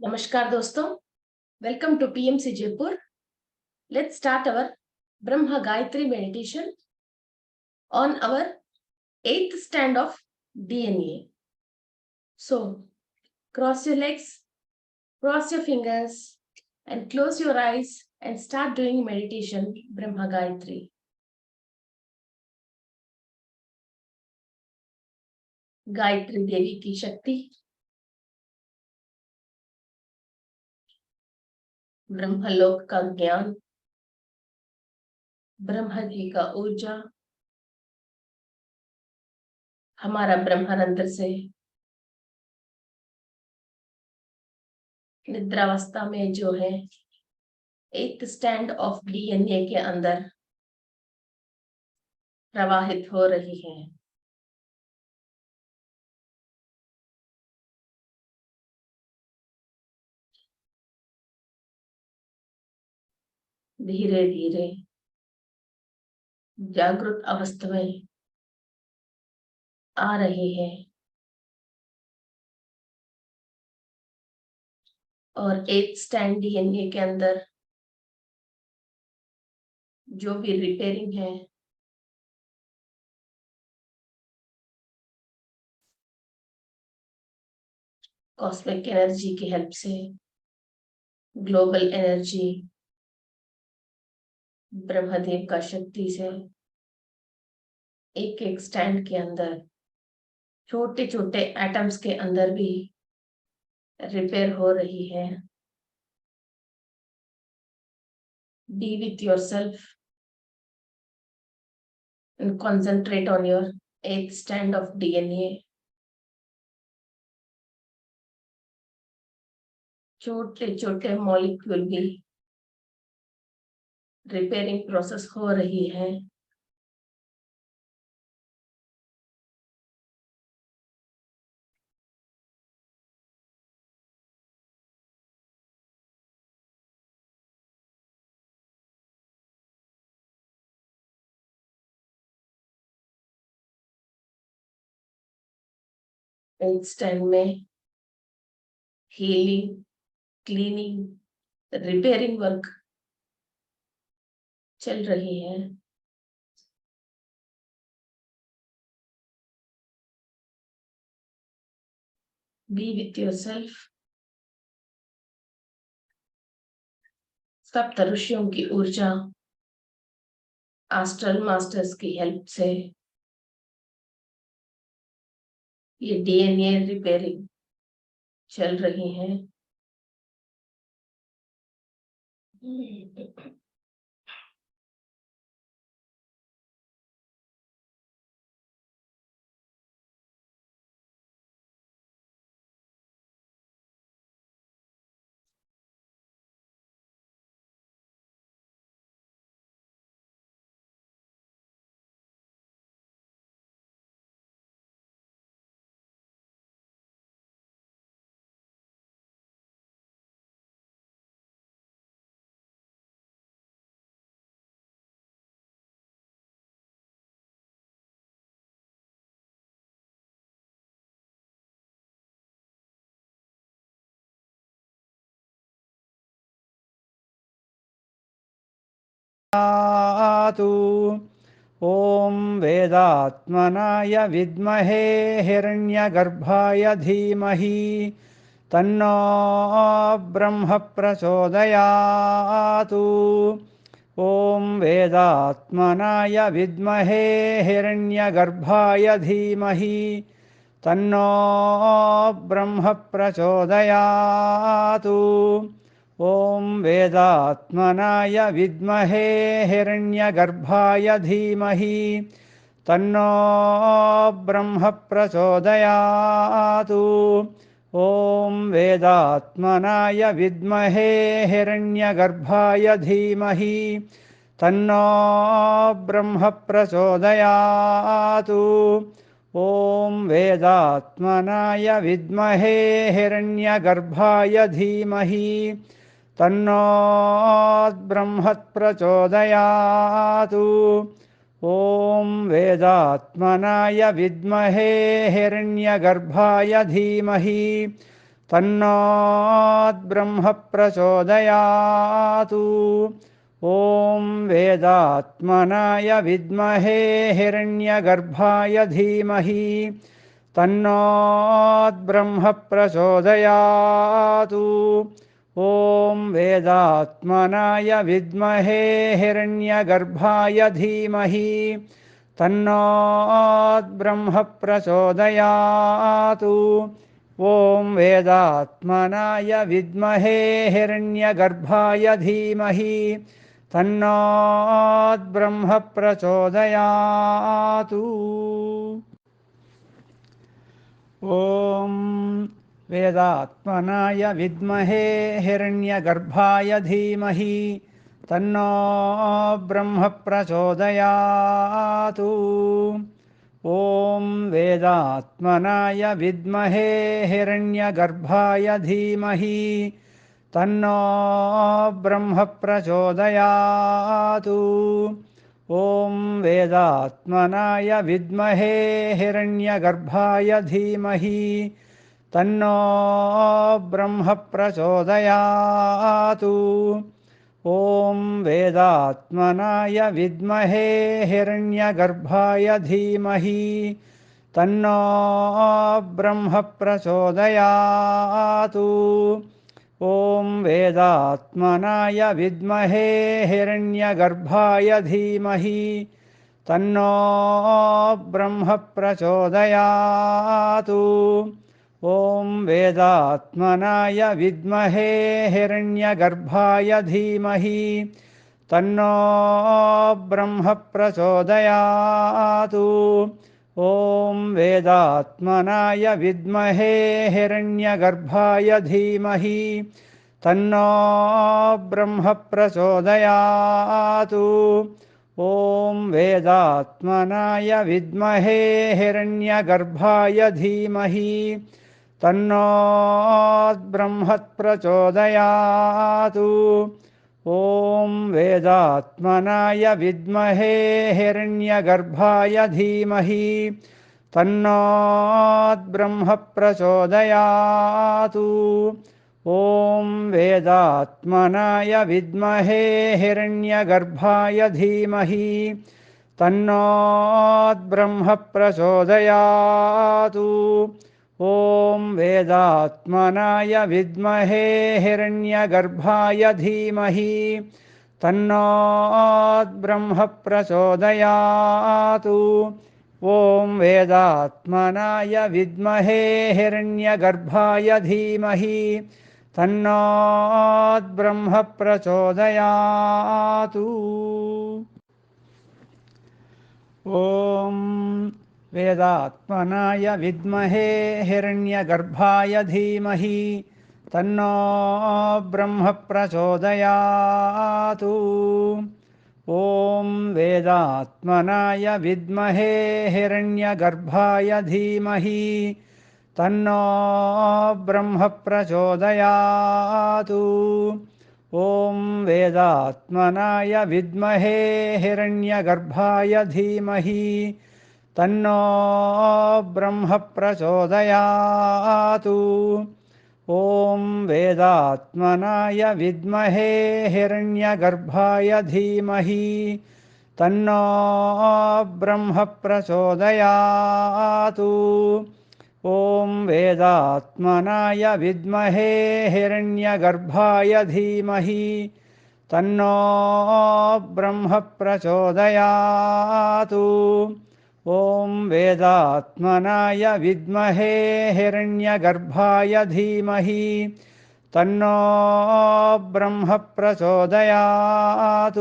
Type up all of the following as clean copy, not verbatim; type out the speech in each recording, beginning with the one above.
नमस्कार दोस्तों, welcome to PMC Jaipur. Let's start our Brahma Gayatri meditation on our 8th stand of DNA. So, cross your legs, cross your fingers and close your eyes and start doing meditation Brahma Gayatri. Gayatri Devi की शक्ति, ब्रह्मलोक का ज्ञान, ब्रह्म जी का ऊर्जा हमारा ब्रह्मानंद से निद्रावस्था में जो है 8th स्टैंड ऑफ डीएनए के अंदर प्रवाहित हो रही है। धीरे धीरे जागृत अवस्था में आ रहे हैं और 8th स्टैंड डीएनए के अंदर जो भी रिपेयरिंग है कॉस्मिक एनर्जी की हेल्प से, ग्लोबल एनर्जी ब्रह्मदेव का शक्ति से एक एक स्टैंड के अंदर छोटे छोटे एटम्स के अंदर भी रिपेयर हो रही है। Be with yourself and concentrate on your 8th stand of DNA. छोटे छोटे मॉलिक्यूल भी रिपेयरिंग प्रोसेस हो रही है। इस टाइम में हीलिंग, क्लीनिंग, रिपेयरिंग वर्क चल रही है। Be with yourself. सप्त ऋषियों की ऊर्जा, एस्ट्रल मास्टर्स की हेल्प से ये डीएनए रिपेयरिंग चल रही है। ओम वेदात्मनाय विद्महे हिरण्यगर्भाय धीमहि तन्नो ब्रह्म प्रचोदयातु। ओम वेदात्मनाय विद्महे हिरण्यगर्भाय धीमहि तन्नो ब्रह्म प्रचोदयातु। ओम वेदात्मनाय विद्महे हिरण्यगर्भाय धीमहि तन्नो ब्रह्म प्रचोदयातु। ओम वेदात्मनाय विद्महे हिरण्यगर्भाय धीमहि तन्नो ब्रह्म प्रचोदयातु। ओम वेदात्मनाय विद्महे हिरण्यगर्भाय धीमहि तन्नो ब्रह्म प्रचोदयातु। ओम वेदात्मनाय विद्महे हिरण्यगर्भाय धीमहि तन्नो ब्रह्म प्रचोदयात्। ॐ वेदात्मनाय विद्महे हिरण्यगर्भाय धीमहि तन्नो ब्रह्म प्रचोदयात्। ॐ वेदात्मनाय विद्महे हिरण्यगर्भाय धीमहि तन्नो ब्रह्म प्रचोदयात्। ॐ वेदात्मनाय विद्महे हिरण्यगर्भाय धीमहि तन्नो ब्रह्म प्रचोदयात्। ॐ वेदात्मनाय विद्महे हिरण्यगर्भाय धीमहि तन्नो ब्रह्म प्रचोदयात्। ॐ वेदात्मनाय विद्महे हिरण्यगर्भाय धीमहि तन्नो ब्रह्म प्रचोदयात्। ॐ वेदात्मनाय विद्महे हिरण्यगर्भाय धीमहि तन्नो ब्रह्म प्रचोदयात्। ॐ वेदात्मनाय विद्महे हिरण्यगर्भाय धीमहि तन्नो ब्रह्म प्रचोदयात्। ॐ वेदात्मनाय विद्महे हिरण्यगर्भाय धीमहि तन्नो ब्रह्म प्रचोदयात्। ॐ वेदात्मनाय विद्महे हिरण्यगर्भाय धीमहि तन्नो ब्रह्म प्रचोदयात्। ॐ वेदात्मनाय विद्महे हिरण्यगर्भाय धीमहि तन्नो ब्रह्म प्रचोदयात्। ॐ वेदात्मनाय विद्महे हिरण्यगर्भाय धीमहि तन्नो ब्रह्म प्रचोदयात्। ॐ वेदात्मनाय विद्महे हिरण्यगर्भाय धीमहि तन्नो ब्रह्म प्रचोदयात्। ॐ वेदात्मनाय विद्महे हिरण्यगर्भाय धीमहि तन्नो ब्रह्म प्रचोदयात्। ॐ वेदात्मनाय विद्महे हिरण्यगर्भाय धीमहि तन्नो ब्रह्म प्रचोदयात्। ॐ वेदात्मनाय विद्महे हिरण्यगर्भाय धीमहि तन्नो ब्रह्म प्रचोदयात्। ॐ वेदात्मनाय विद्महे हिरण्यगर्भाय धीमहि तन्नो ब्रह्म प्रचोदयात्। ॐ वेदात्मनाय विद्महे हिरण्यगर्भाय धीमहि तन्नो ब्रह्म प्रचोदयात्। ॐ वेदात्मनाय विद्महे हिरण्यगर्भाय धीमहि तन्नो ब्रह्म प्रचोदयात्। ॐ वेदात्मनाय विद्महे हिरण्यगर्भाय धीमहि तन्नो ब्रह्म प्रचोदयात्। ॐ वेदात्मनाय विद्महे हिरण्यगर्भाय धीमहि तन्नो ब्रह्म प्रचोदयात्। ॐ वेदात्मनाय विद्महे हिरण्यगर्भाय धीमहि तन्नो ब्रह्म प्रचोदयात्।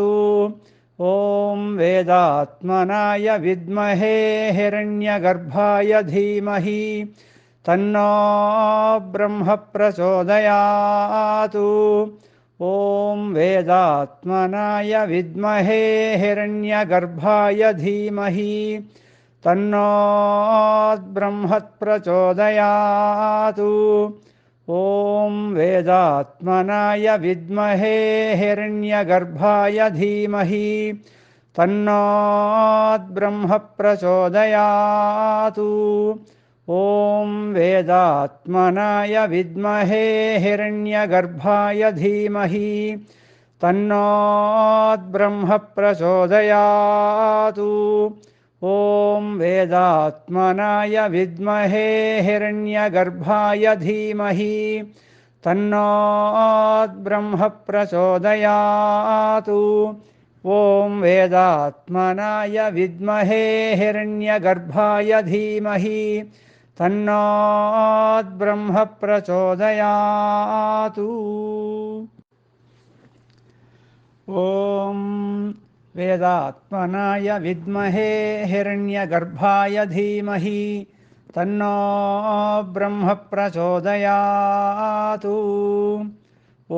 ॐ वेदात्मनाय विद्महे हिरण्यगर्भाय धीमहि तन्नो ब्रह्म प्रचोदयात्। ॐ वेदात्मनाय विद्महे हिरण्यगर्भाय धीमहि तन्नो ब्रह्म प्रचोदयात्। ॐ वेदात्मनाय विद्महे हिरण्यगर्भाय धीमहि तन्नो ब्रह्म प्रचोदयात्। ॐ वेदात्मनाय विद्महे हिरण्यगर्भाय धीमहि तन्नो ब्रह्म प्रचोदयात्। ॐ वेदात्मनाय विद्महे हिरण्यगर्भाय धीमहि तन्नो ब्रह्म प्रचोदयात्। ॐ वेदात्मनाय विद्महे हिरण्यगर्भाय धीमहि तन्नो ब्रह्म प्रचोदयात्। ॐ वेदात्मनाय विद्महे हिरण्यगर्भाय धीमहि तन्नो ब्रह्म प्रचोदयात्। ॐ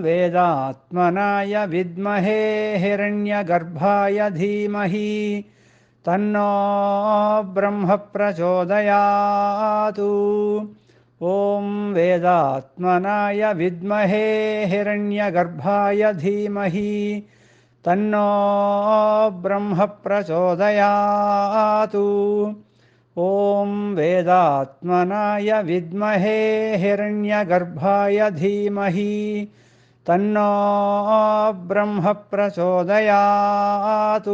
वेदात्मनाय विद्महे हिरण्यगर्भाय धीमहि तन्नो ब्रह्म प्रचोदयात्। ॐ वेदात्मनाय विद्महे हिरण्यगर्भाय धीमहि तन्नो ब्रह्म प्रचोदयात्। ॐ वेदात्मनाय विद्महे हिरण्यगर्भाय धीमहि तन्नो ब्रह्म प्रचोदयात्।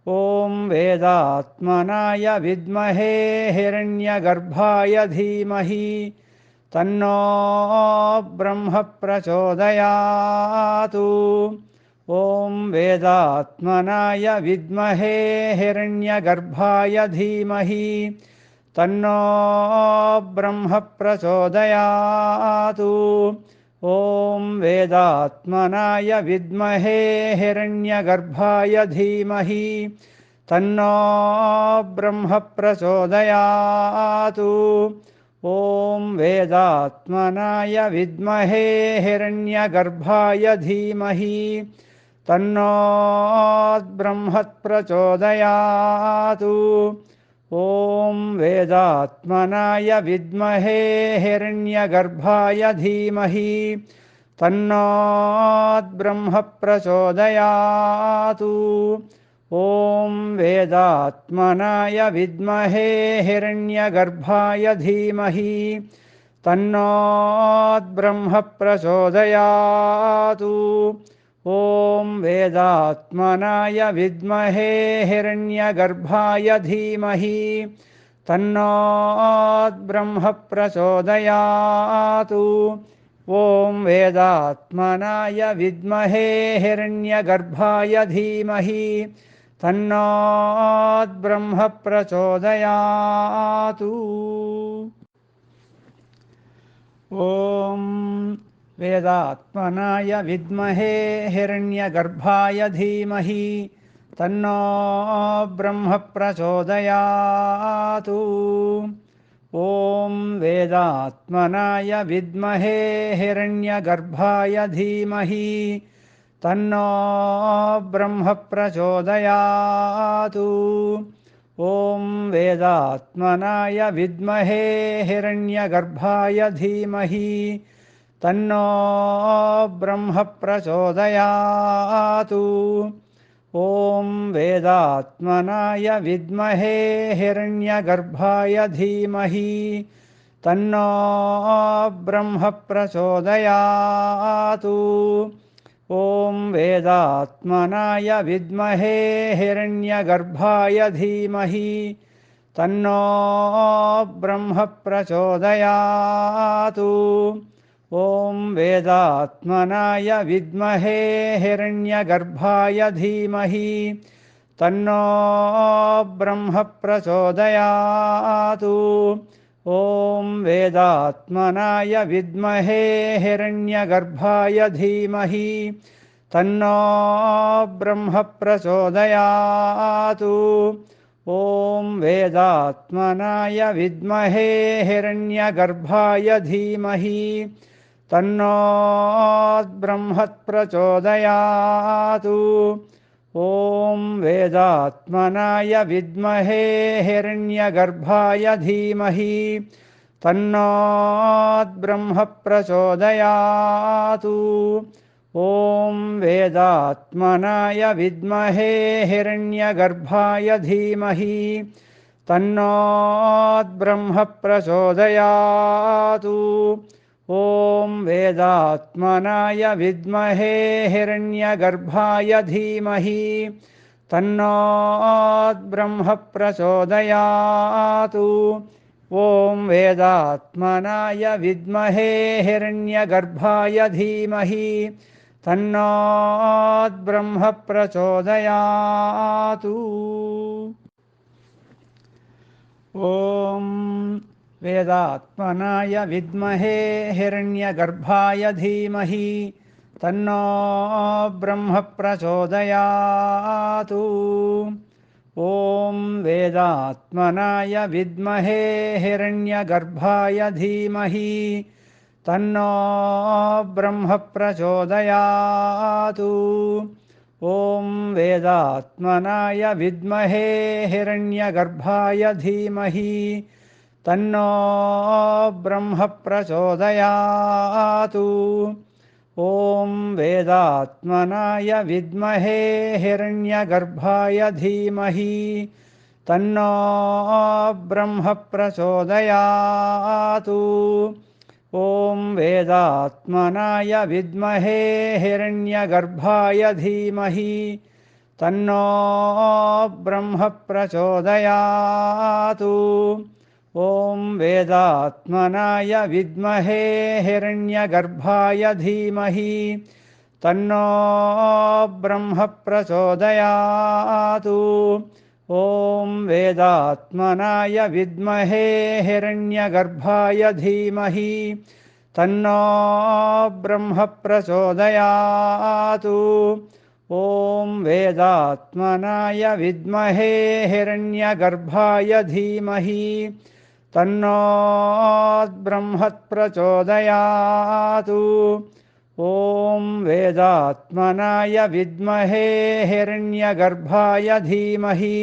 ॐ वेदात्मनाय विद्महे हिरण्यगर्भाय धीमहि तन्नो ब्रह्म प्रचोदयात्। ॐ वेदात्मनाय विद्महे हिरण्यगर्भाय धीमहि तन्नो ब्रह्म प्रचोदयात्। ॐ वेदात्मनाय विद्महे हिरण्यगर्भाय धीमहि तन्नो ब्रह्म प्रचोदयात्। ॐ वेदात्मनाय विद्महे हिरण्यगर्भाय धीमहि तन्नो ब्रह्म प्रचोदयात्। ॐ वेदात्मनाय विद्महे हिरण्यगर्भाय धीमहि तन्नो ब्रह्म प्रचोदयात्। ॐ वेदात्मनाय विद्महे हिरण्यगर्भाय धीमहि तन्नो ब्रह्म प्रचोदयात्। ॐ वेदात्मनाय विद्महे हिरण्यगर्भाय धीमहि तन्नो ब्रह्म प्रचोदयात्। ॐ वेदात्मनाय विद्महे हिरण्यगर्भाय धीमहि तन्नो ब्रह्म प्रचोदयात्। ॐ वेदात्मनाय विद्महे हिरण्यगर्भाय धीमहि तन्नो ब्रह्म प्रचोदयात्। ॐ वेदात्मनाय विद्महे हिरण्यगर्भाय धीमहि तन्नो ब्रह्म प्रचोदयात्। ॐ वेदात्मनाय विद्महे हिरण्यगर्भाय धीमहि तन्नो ब्रह्म प्रचोदयात्। ॐ वेदात्मनाय विद्महे हिरण्यगर्भाय धीमहि तन्नो ब्रह्म प्रचोदयात्। ॐ वेदात्मनाय विद्महे हिरण्यगर्भाय धीमहि तन्नो ब्रह्म प्रचोदयात्। ॐ वेदात्मनाय विद्महे हिरण्यगर्भाय धीमहि तन्नो ब्रह्म प्रचोदयात्। ॐ वेदात्मनाय विद्महे हिरण्यगर्भाय धीमहि तन्नो ब्रह्म प्रचोदयात्। ॐ वेदात्मनाय विद्महे हिरण्यगर्भाय धीमहि तन्नो ब्रह्म प्रचोदयात्। ॐ वेदात्मनाय विद्महे हिरण्यगर्भाय धीमहि तन्नो ब्रह्म प्रचोदयात्। ॐ वेदात्मनाय विद्महे हिरण्यगर्भाय धीमहि तन्नोद्ब्रह्म प्रचोदयातु। ॐ वेदात्मनाय विद्महे हिरण्यगर्भाय धीमहि तन्नोद्ब्रह्म प्रचोदयातु। ॐ वेदात्मनाय विद्महे हिरण्यगर्भाय धीमहि तन्नोद्ब्रह्म प्रचोदयातु। ॐ वेदात्मनाय विद्महे हिरण्यगर्भाय धीमहि तन्नो ब्रह्म प्रचोदयातु। ॐ वेदात्मनाय विद्महे हिरण्यगर्भाय धीमहि तन्नो ब्रह्म प्रचोदयातु। ॐ वेदात्मनाय विद्महे हिरण्यगर्भाय धीमहि तन्नो ब्रह्म प्रचोदयातु। ॐ वेदात्मनाय विद्महे हिरण्यगर्भाय धीमहि तन्नो ब्रह्म प्रचोदयातु। ॐ वेदात्मनाय विद्महे हिरण्यगर्भाय धीमहि तन्नो ब्रह्म प्रचोदयातु। ॐ वेदात्मनाय विद्महे हिरण्यगर्भाय धीमहि तन्नो ब्रह्म प्रचोदयातु। ॐ वेदात्मनाय विद्महे हिरण्यगर्भाय धीमहि तन्नो ब्रह्म प्रचोदयातु। ॐ वेदात्मनाय विद्महे हिरण्यगर्भाय धीमहि तन्नो ब्रह्म प्रचोदयातु। ॐ वेदात्मनाय विद्महे हिरण्यगर्भाय धीमहि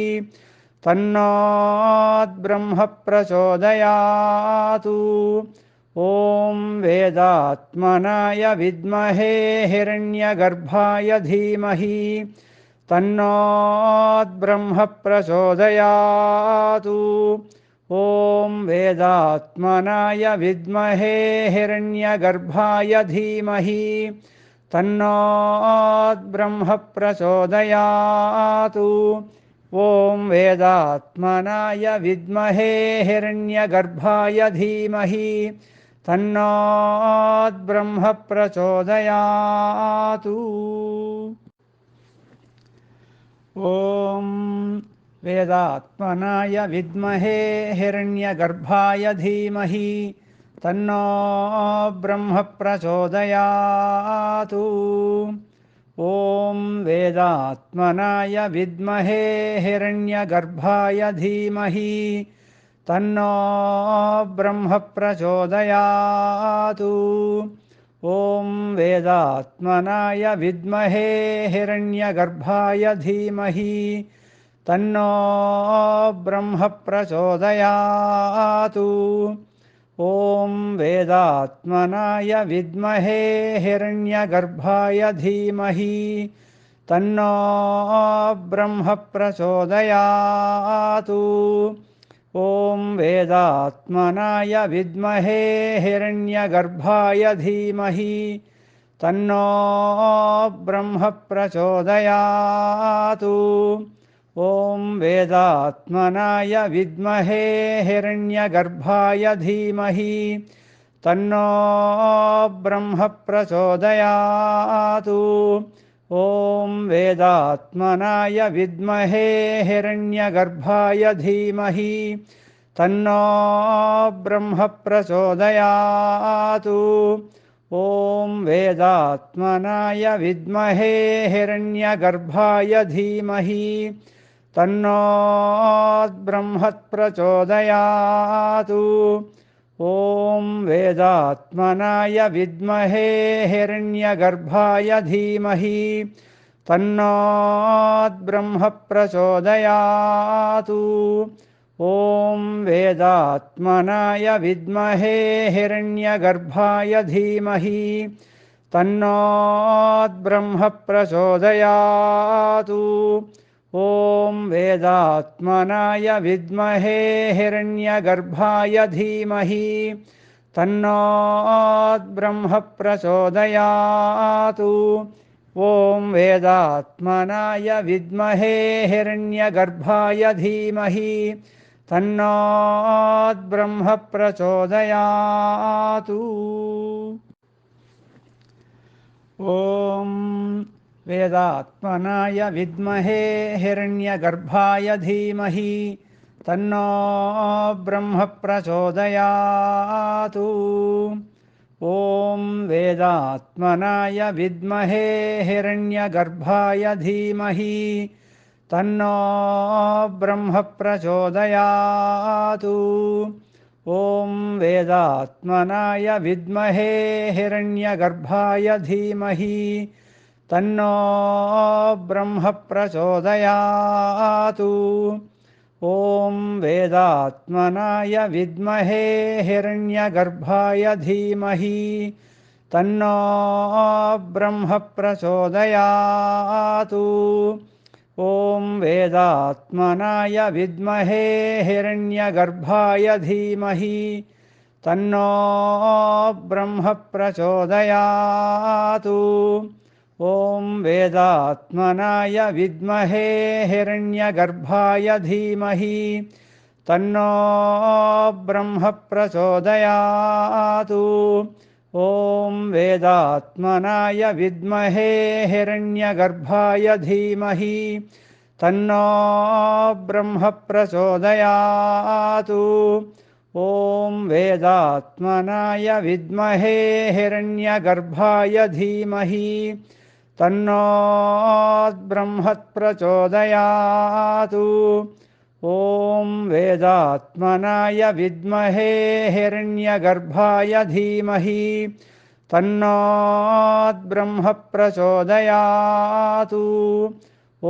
तन्नो ब्रह्म प्रचोदयातु। ॐ वेदात्मनाय विद्महे हिरण्यगर्भाय धीमहि तन्नो ब्रह्म प्रचोदयातु। ॐ वेदात्मनाय विद्महे हिरण्यगर्भाय धीमहि तन्नो ब्रह्म प्रचोदयातु। ॐ वेदात्मनाय विद्महे हिरण्यगर्भाय धीमहि तन्नो ब्रह्म प्रचोदयातु। ॐ वेदात्मनाय विद्महे हिरण्यगर्भाय धीमहि तन्नो ब्रह्म प्रचोदयातु। ॐ वेदात्मनाय विद्महे हिरण्यगर्भाय धीमहि तन्नो ब्रह्म प्रचोदयातु। ॐ वेदात्मनाय विद्महे हिरण्यगर्भाय धीमहि तन्नो ब्रह्म प्रचोदयातु। ॐ वेदात्मनाय विद्महे हिरण्यगर्भाय धीमहि तन्नो ब्रह्म प्रचोदयातु। ॐ वेदात्मनाय विद्महे हिरण्यगर्भाय धीमहि तन्नो ब्रह्म प्रचोदयातु। ॐ वेदात्मनाय विद्महे हिरण्यगर्भाय धीमहि तन्नो ब्रह्म प्रचोदयातु। ॐ वेदात्मनाय विद्महे हिरण्यगर्भाय धीमहि तन्नो ब्रह्म प्रचोदयातु। ॐ वेदात्मनाय विद्महे हिरण्यगर्भाय धीमहि तन्नो ब्रह्म प्रचोदयातु। ॐ वेदात्मनाय विद्महे हिरण्यगर्भाय धीमहि तन्नो ब्रह्म प्रचोदयातु। ॐ वेदात्मनाय विद्महे हिरण्यगर्भाय धीमहि तन्नो ब्रह्म प्रचोदयातु। ॐ वेदात्मनाय विद्महे हिरण्यगर्भाय धीमहि तन्नो ब्रह्म प्रचोदयात्। ॐ वेदात्मनाय विद्महे हिरण्यगर्भाय धीमहि तन्नो ब्रह्म प्रचोदयात्। ॐ वेदात्मनाय विद्महे हिरण्यगर्भाय धीमहि तन्नो ब्रह्म प्रचोदयात्। ॐ वेदात्मनाय विद्महे हिरण्यगर्भाय धीमहि तन्नो ब्रह्म प्रचोदयात्। ॐ वेदात्मनाय विद्महे हिरण्यगर्भाय धीमहि तन्नो ब्रह्म प्रचोदयात्। ॐ वेदात्मनाय विद्महे हिरण्यगर्भाय धीमहि तन्नो ब्रह्म प्रचोदयात्। ॐ वेदात्मनाय विद्महे हिरण्यगर्भाय धीमहि तन्नो ब्रह्म प्रचोदयात्। ॐ वेदात्मनाय विद्महे हिरण्यगर्भाय धीमहि तन्नो ब्रह्म प्रचोदयात्। ॐ वेदात्मनाय विद्महे हिरण्यगर्भाय धीमहि तन्नो ब्रह्म प्रचोदयात्। ॐ वेदात्मनाय विद्महे हिरण्यगर्भाय धीमहि तन्नो ब्रह्म प्रचोदयात्। ॐ वेदात्मनाय विद्महे हिरण्यगर्भाय धीमहि तन्नो ब्रह्म प्रचोदयात्। ॐ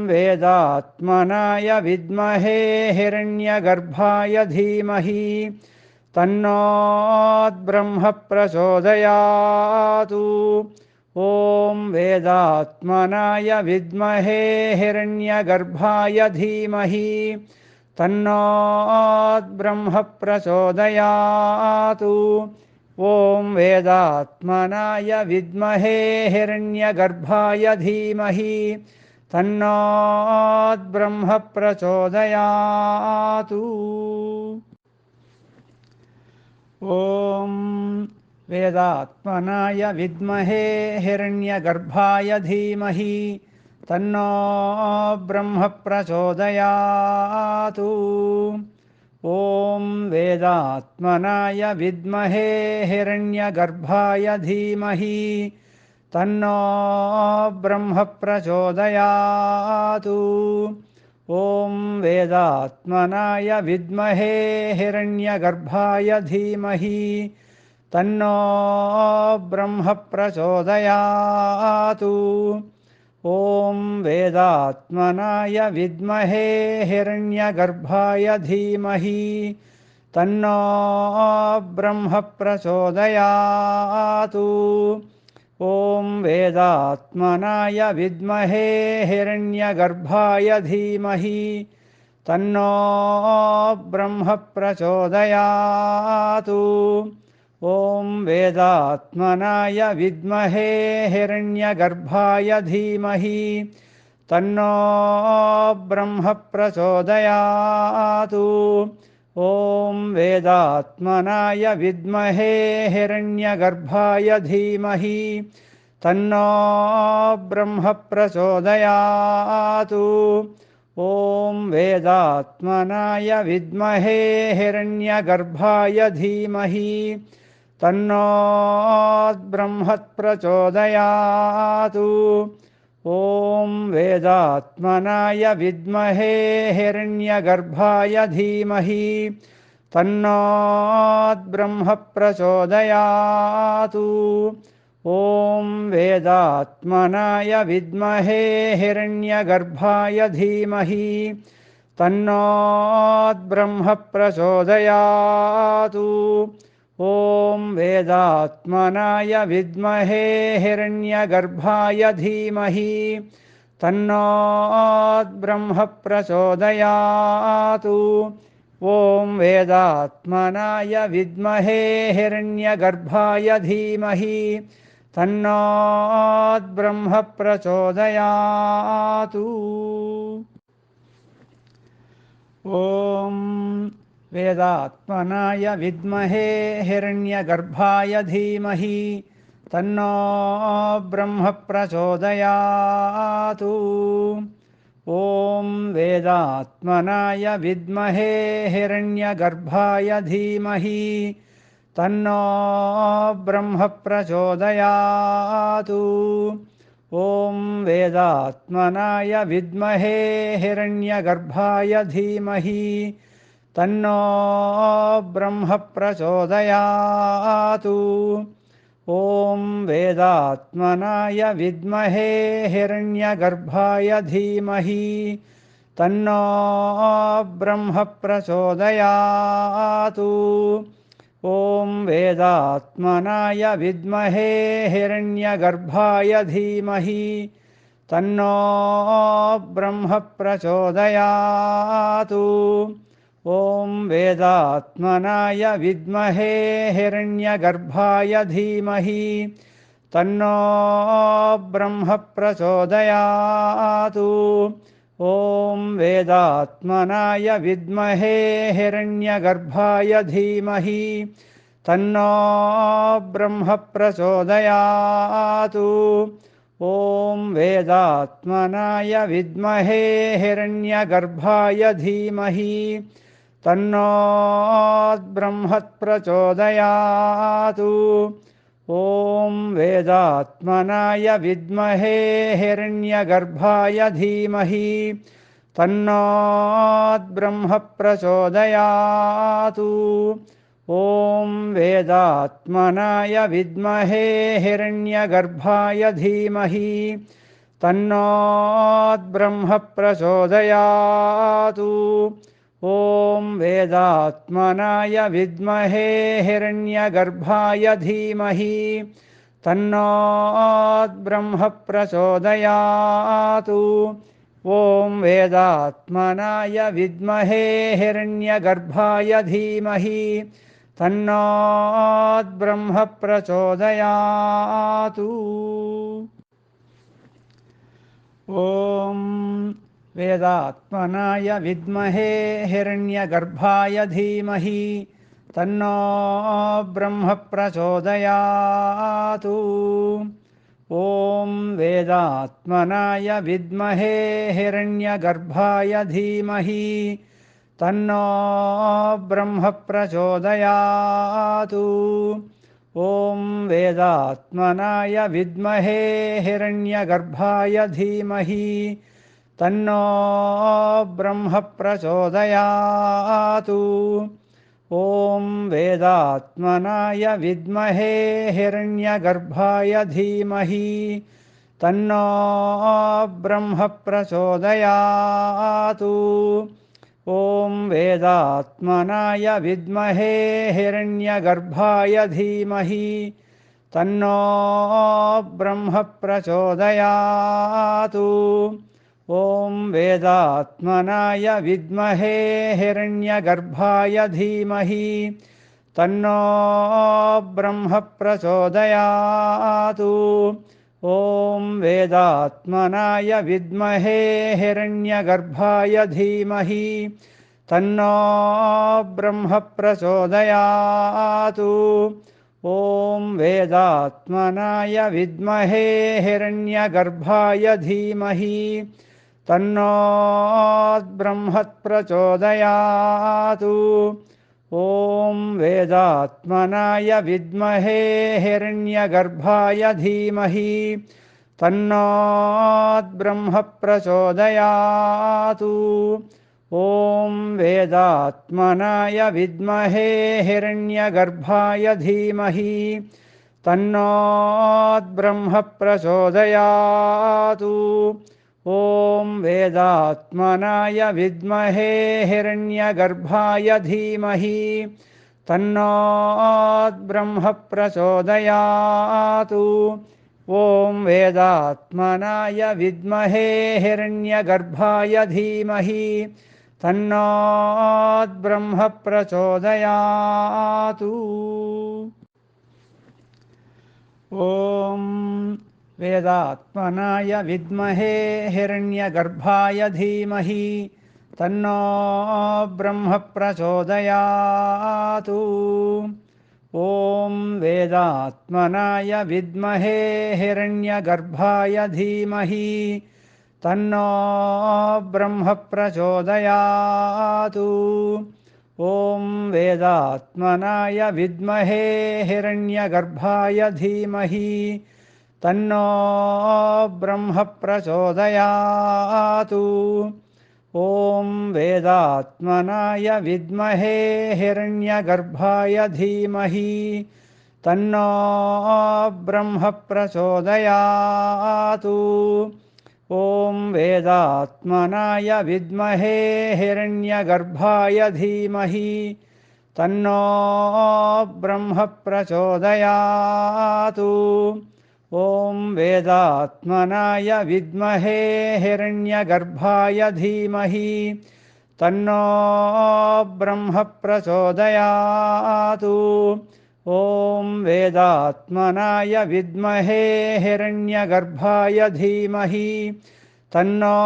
वेदात्मनाय विद्महे हिरण्यगर्भाय धीमहि तन्नो ब्रह्म प्रचोदयात्। ॐ वेदात्मनाय विद्महे हिरण्यगर्भाय धीमहि तन्नो ब्रह्म प्रचोदयात्। ॐ वेदात्मनाय विद्महे हिरण्यगर्भाय धीमहि तन्नो ब्रह्म प्रचोदयात्। ॐ वेदात्मनाय विद्महे हिरण्यगर्भाय धीमहि तन्नो ब्रह्म प्रचोदयात्। ॐ वेदात्मनाय विद्महे हिरण्यगर्भाय धीमहि तन्नो ब्रह्म प्रचोदयात्। ॐ वेदात्मनाय विद्महे हिरण्यगर्भाय धीमहि तन्नो ब्रह्म प्रचोदयात्। ॐ वेदात्मनाय विद्महे हिरण्यगर्भाय धीमहि तन्नो ब्रह्म प्रचोदयात्। ॐ वेदात्मनाय विद्महे हिरण्यगर्भाय धीमहि तन्नो ब्रह्म प्रचोदयात्। ॐ वेदात्मनाय विद्महे हिरण्यगर्भाय धीमहि तन्नो ब्रह्म प्रचोदयात्। ॐ वेदात्मनाय विद्महे हिरण्यगर्भाय धीमहि तन्नो ब्रह्म प्रचोदयात्। ॐ वेदात्मनाय विद्महे हिरण्यगर्भाय धीमहि तन्नो ब्रह्म प्रचोदयात्। ॐ वेदात्मनाय विद्महे हिरण्यगर्भाय धीमहि तन्नो ब्रह्म प्रचोदयात्। ॐ वेदात्मनाय विद्महे हिरण्यगर्भाय धीमहि तन्नो ब्रह्म प्रचोदयात्। ॐ वेदात्मनाय विद्महे हिरण्यगर्भाय धीमहि तन्नो ब्रह्म प्रचोदयात्। ॐ वेदात्मनाय विद्महे हिरण्यगर्भाय धीमहि तन्नो ब्रह्म प्रचोदयात्। ॐ वेदात्मनाय विद्महे हिरण्यगर्भाय धीमहि तन्नो ब्रह्म प्रचोदयात्। ॐ वेदात्मनाय विद्महे हिरण्यगर्भाय धीमहि तन्नो ब्रह्म प्रचोदयात्। ॐ वेदात्मनाय विद्महे हिरण्यगर्भाय धीमहि तन्नो ब्रह्म प्रचोदयात्। ॐ वेदात्मनाय विद्महे हिरण्यगर्भाय धीमहि तन्नो ब्रह्म प्रचोदयात्। ॐ वेदात्मनाय विद्महे हिरण्यगर्भाय धीमहि तन्नो ब्रह्म प्रचोदयात्। ॐ वेदात्मनाय विद्महे हिरण्यगर्भाय धीमहि तन्नो ब्रह्म प्रचोदयात्। ॐ वेदात्मनाय विद्महे हिरण्यगर्भाय धीमहि तन्नो ब्रह्म प्रचोदयात्। ॐ वेदात्मनाय विद्महे हिरण्यगर्भाय धीमहि तन्नो ब्रह्म प्रचोदयात्। ॐ वेदात्मनाय विद्महे हिरण्यगर्भाय धीमहि तन्नो ब्रह्म प्रचोदयात्। ॐ वेदात्मनाय विद्महे हिरण्यगर्भाय धीमहि तन्नो ब्रह्म प्रचोदयात्। ॐ वेदात्मनाय विद्महे हिरण्यगर्भाय धीमहि तन्नो ब्रह्म प्रचोदयात्। ॐ वेदात्मनाय विद्महे हिरण्यगर्भाय धीमहि तन्नो ब्रह्म प्रचोदयात्। ॐ वेदात्मनाय विद्महे हिरण्यगर्भाय धीमहि तन्नो ब्रह्म प्रचोदयात्। ॐ वेदात्मनाय विद्महे हिरण्यगर्भाय धीमहि तन्नो ब्रह्म प्रचोदयात्। ॐ वेदात्मनाय विद्महे हिरण्यगर्भाय धीमहि तन्नो ब्रह्म प्रचोदयात्। ॐ वेदात्मनाय विद्महे हिरण्यगर्भाय धीमहि तन्नो ब्रह्म प्रचोदयात्। ॐ वेदात्मनाय विद्महे हिरण्यगर्भाय धीमहि तन्नो ब्रह्म प्रचोदयात्। ॐ वेदात्मनाय विद्महे हिरण्यगर्भाय धीमहि तन्नो ब्रह्म प्रचोदयात्। ॐ वेदात्मनाय विद्महे हिरण्यगर्भाय धीमहि तन्नो ब्रह्म प्रचोदयात्। ॐ वेदात्मनाय विद्महे हिरण्यगर्भाय धीमहि तन्नो ब्रह्म प्रचोदयात्। ॐ वेदात्मनाय विद्महे हिरण्यगर्भाय धीमहि तन्नो ब्रह्म प्रचोदयात्। ॐ वेदात्मनाय विद्महे हिरण्यगर्भाय धीमहि तन्नो ब्रह्म प्रचोदयात्। ॐ वेदात्मनाय विद्महे हिरण्यगर्भाय धीमहि तन्नो ब्रह्म प्रचोदयात्। ॐ वेदात्मनाय विद्महे हिरण्यगर्भाय धीमहि तन्नो ब्रह्म प्रचोदयातु। ॐ वेदात्मनाय विद्महे हिरण्यगर्भाय धीमहि तन्नो ब्रह्म प्रचोदयातु। ॐ वेदात्मनाय विद्महे हिरण्यगर्भाय धीमहि तन्नो ब्रह्म प्रचोदयातु। ॐ वेदात्मनाय विद्महे हिरण्यगर्भाय धीमहि तन्नो ब्रह्म प्रचोदयातु। ॐ वेदात्मनाय विद्महे हिरण्यगर्भाय धीमहि तन्नो ब्रह्म प्रचोदयातु। ॐ वेदात्मनाय विद्महे हिरण्यगर्भाय धीमहि तन्नो ब्रह्म प्रचोदयातु। ॐ वेदात्मनाय विद्महे हिरण्यगर्भाय धीमहि तन्नो ब्रह्म प्रचोदयातु। ॐ वेदात्मनाय विद्महे हिरण्यगर्भाय धीमहि तन्नो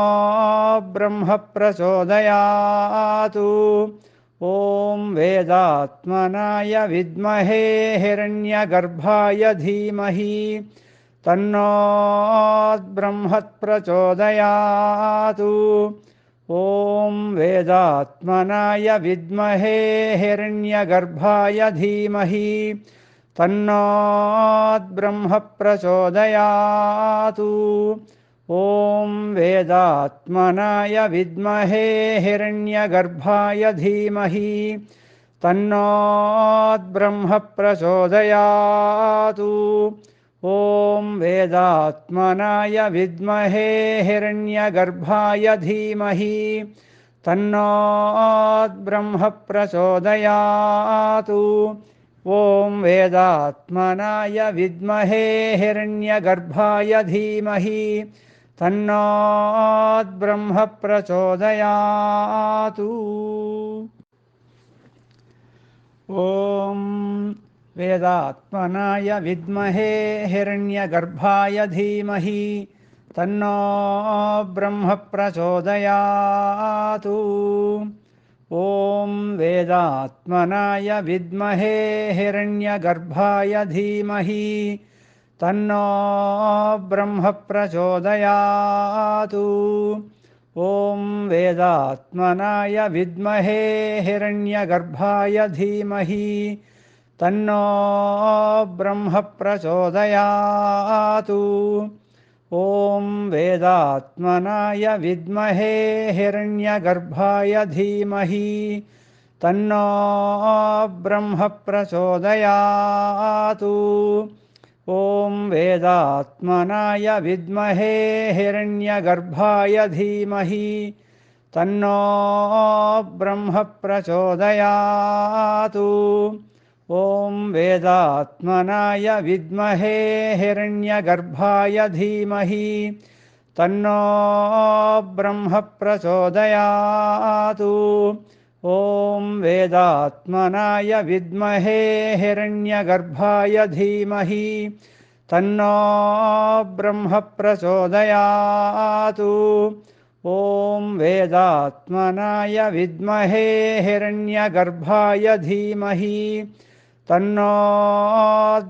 ब्रह्म प्रचोदयातु। ॐ वेदात्मनाय विद्महे हिरण्यगर्भाय धीमहि तन्नो ब्रह्म प्रचोदयातु। ॐ वेदात्मनाय विद्महे हिरण्यगर्भाय धीमहि तन्नो ब्रह्म प्रचोदयातु। ॐ वेदात्मनाय विद्महे हिरण्यगर्भाय धीमहि तन्नो ब्रह्म प्रचोदयातु। ॐ वेदात्मनाय विद्महे हिरण्यगर्भाय धीमहि तन्नो ब्रह्म प्रचोदयातु। ॐ वेदात्मनाय विद्महे हिरण्यगर्भाय धीमहि तन्नो ब्रह्म प्रचोदयातु। ॐ वेदात्मनाय विद्महे हिरण्यगर्भाय धीमहि तन्नो ब्रह्म प्रचोदयातु। ॐ वेदात्मनाय विद्महे हिरण्यगर्भाय धीमहि तन्नो ब्रह्म प्रचोदयातु। ॐ वेदात्मनाय विद्महे हिरण्यगर्भाय धीमहि तन्नो ब्रह्म प्रचोदयातु। ॐ वेदात्मनाय विद्महे हिरण्यगर्भाय धीमहि तन्नो ब्रह्म प्रचोदयातु। ॐ वेदात्मनाय विद्महे हिरण्यगर्भाय धीमहि तन्नो ब्रह्म प्रचोदयातु। ॐ वेदात्मनाय विद्महे हिरण्यगर्भाय धीमहि तन्नो ब्रह्म प्रचोदयातु। ॐ वेदात्मनाय विद्महे हिरण्यगर्भाय धीमहि तन्नो ब्रह्म प्रचोदयातु। ॐ वेदात्मनाय विद्महे हिरण्यगर्भाय धीमहि तन्नो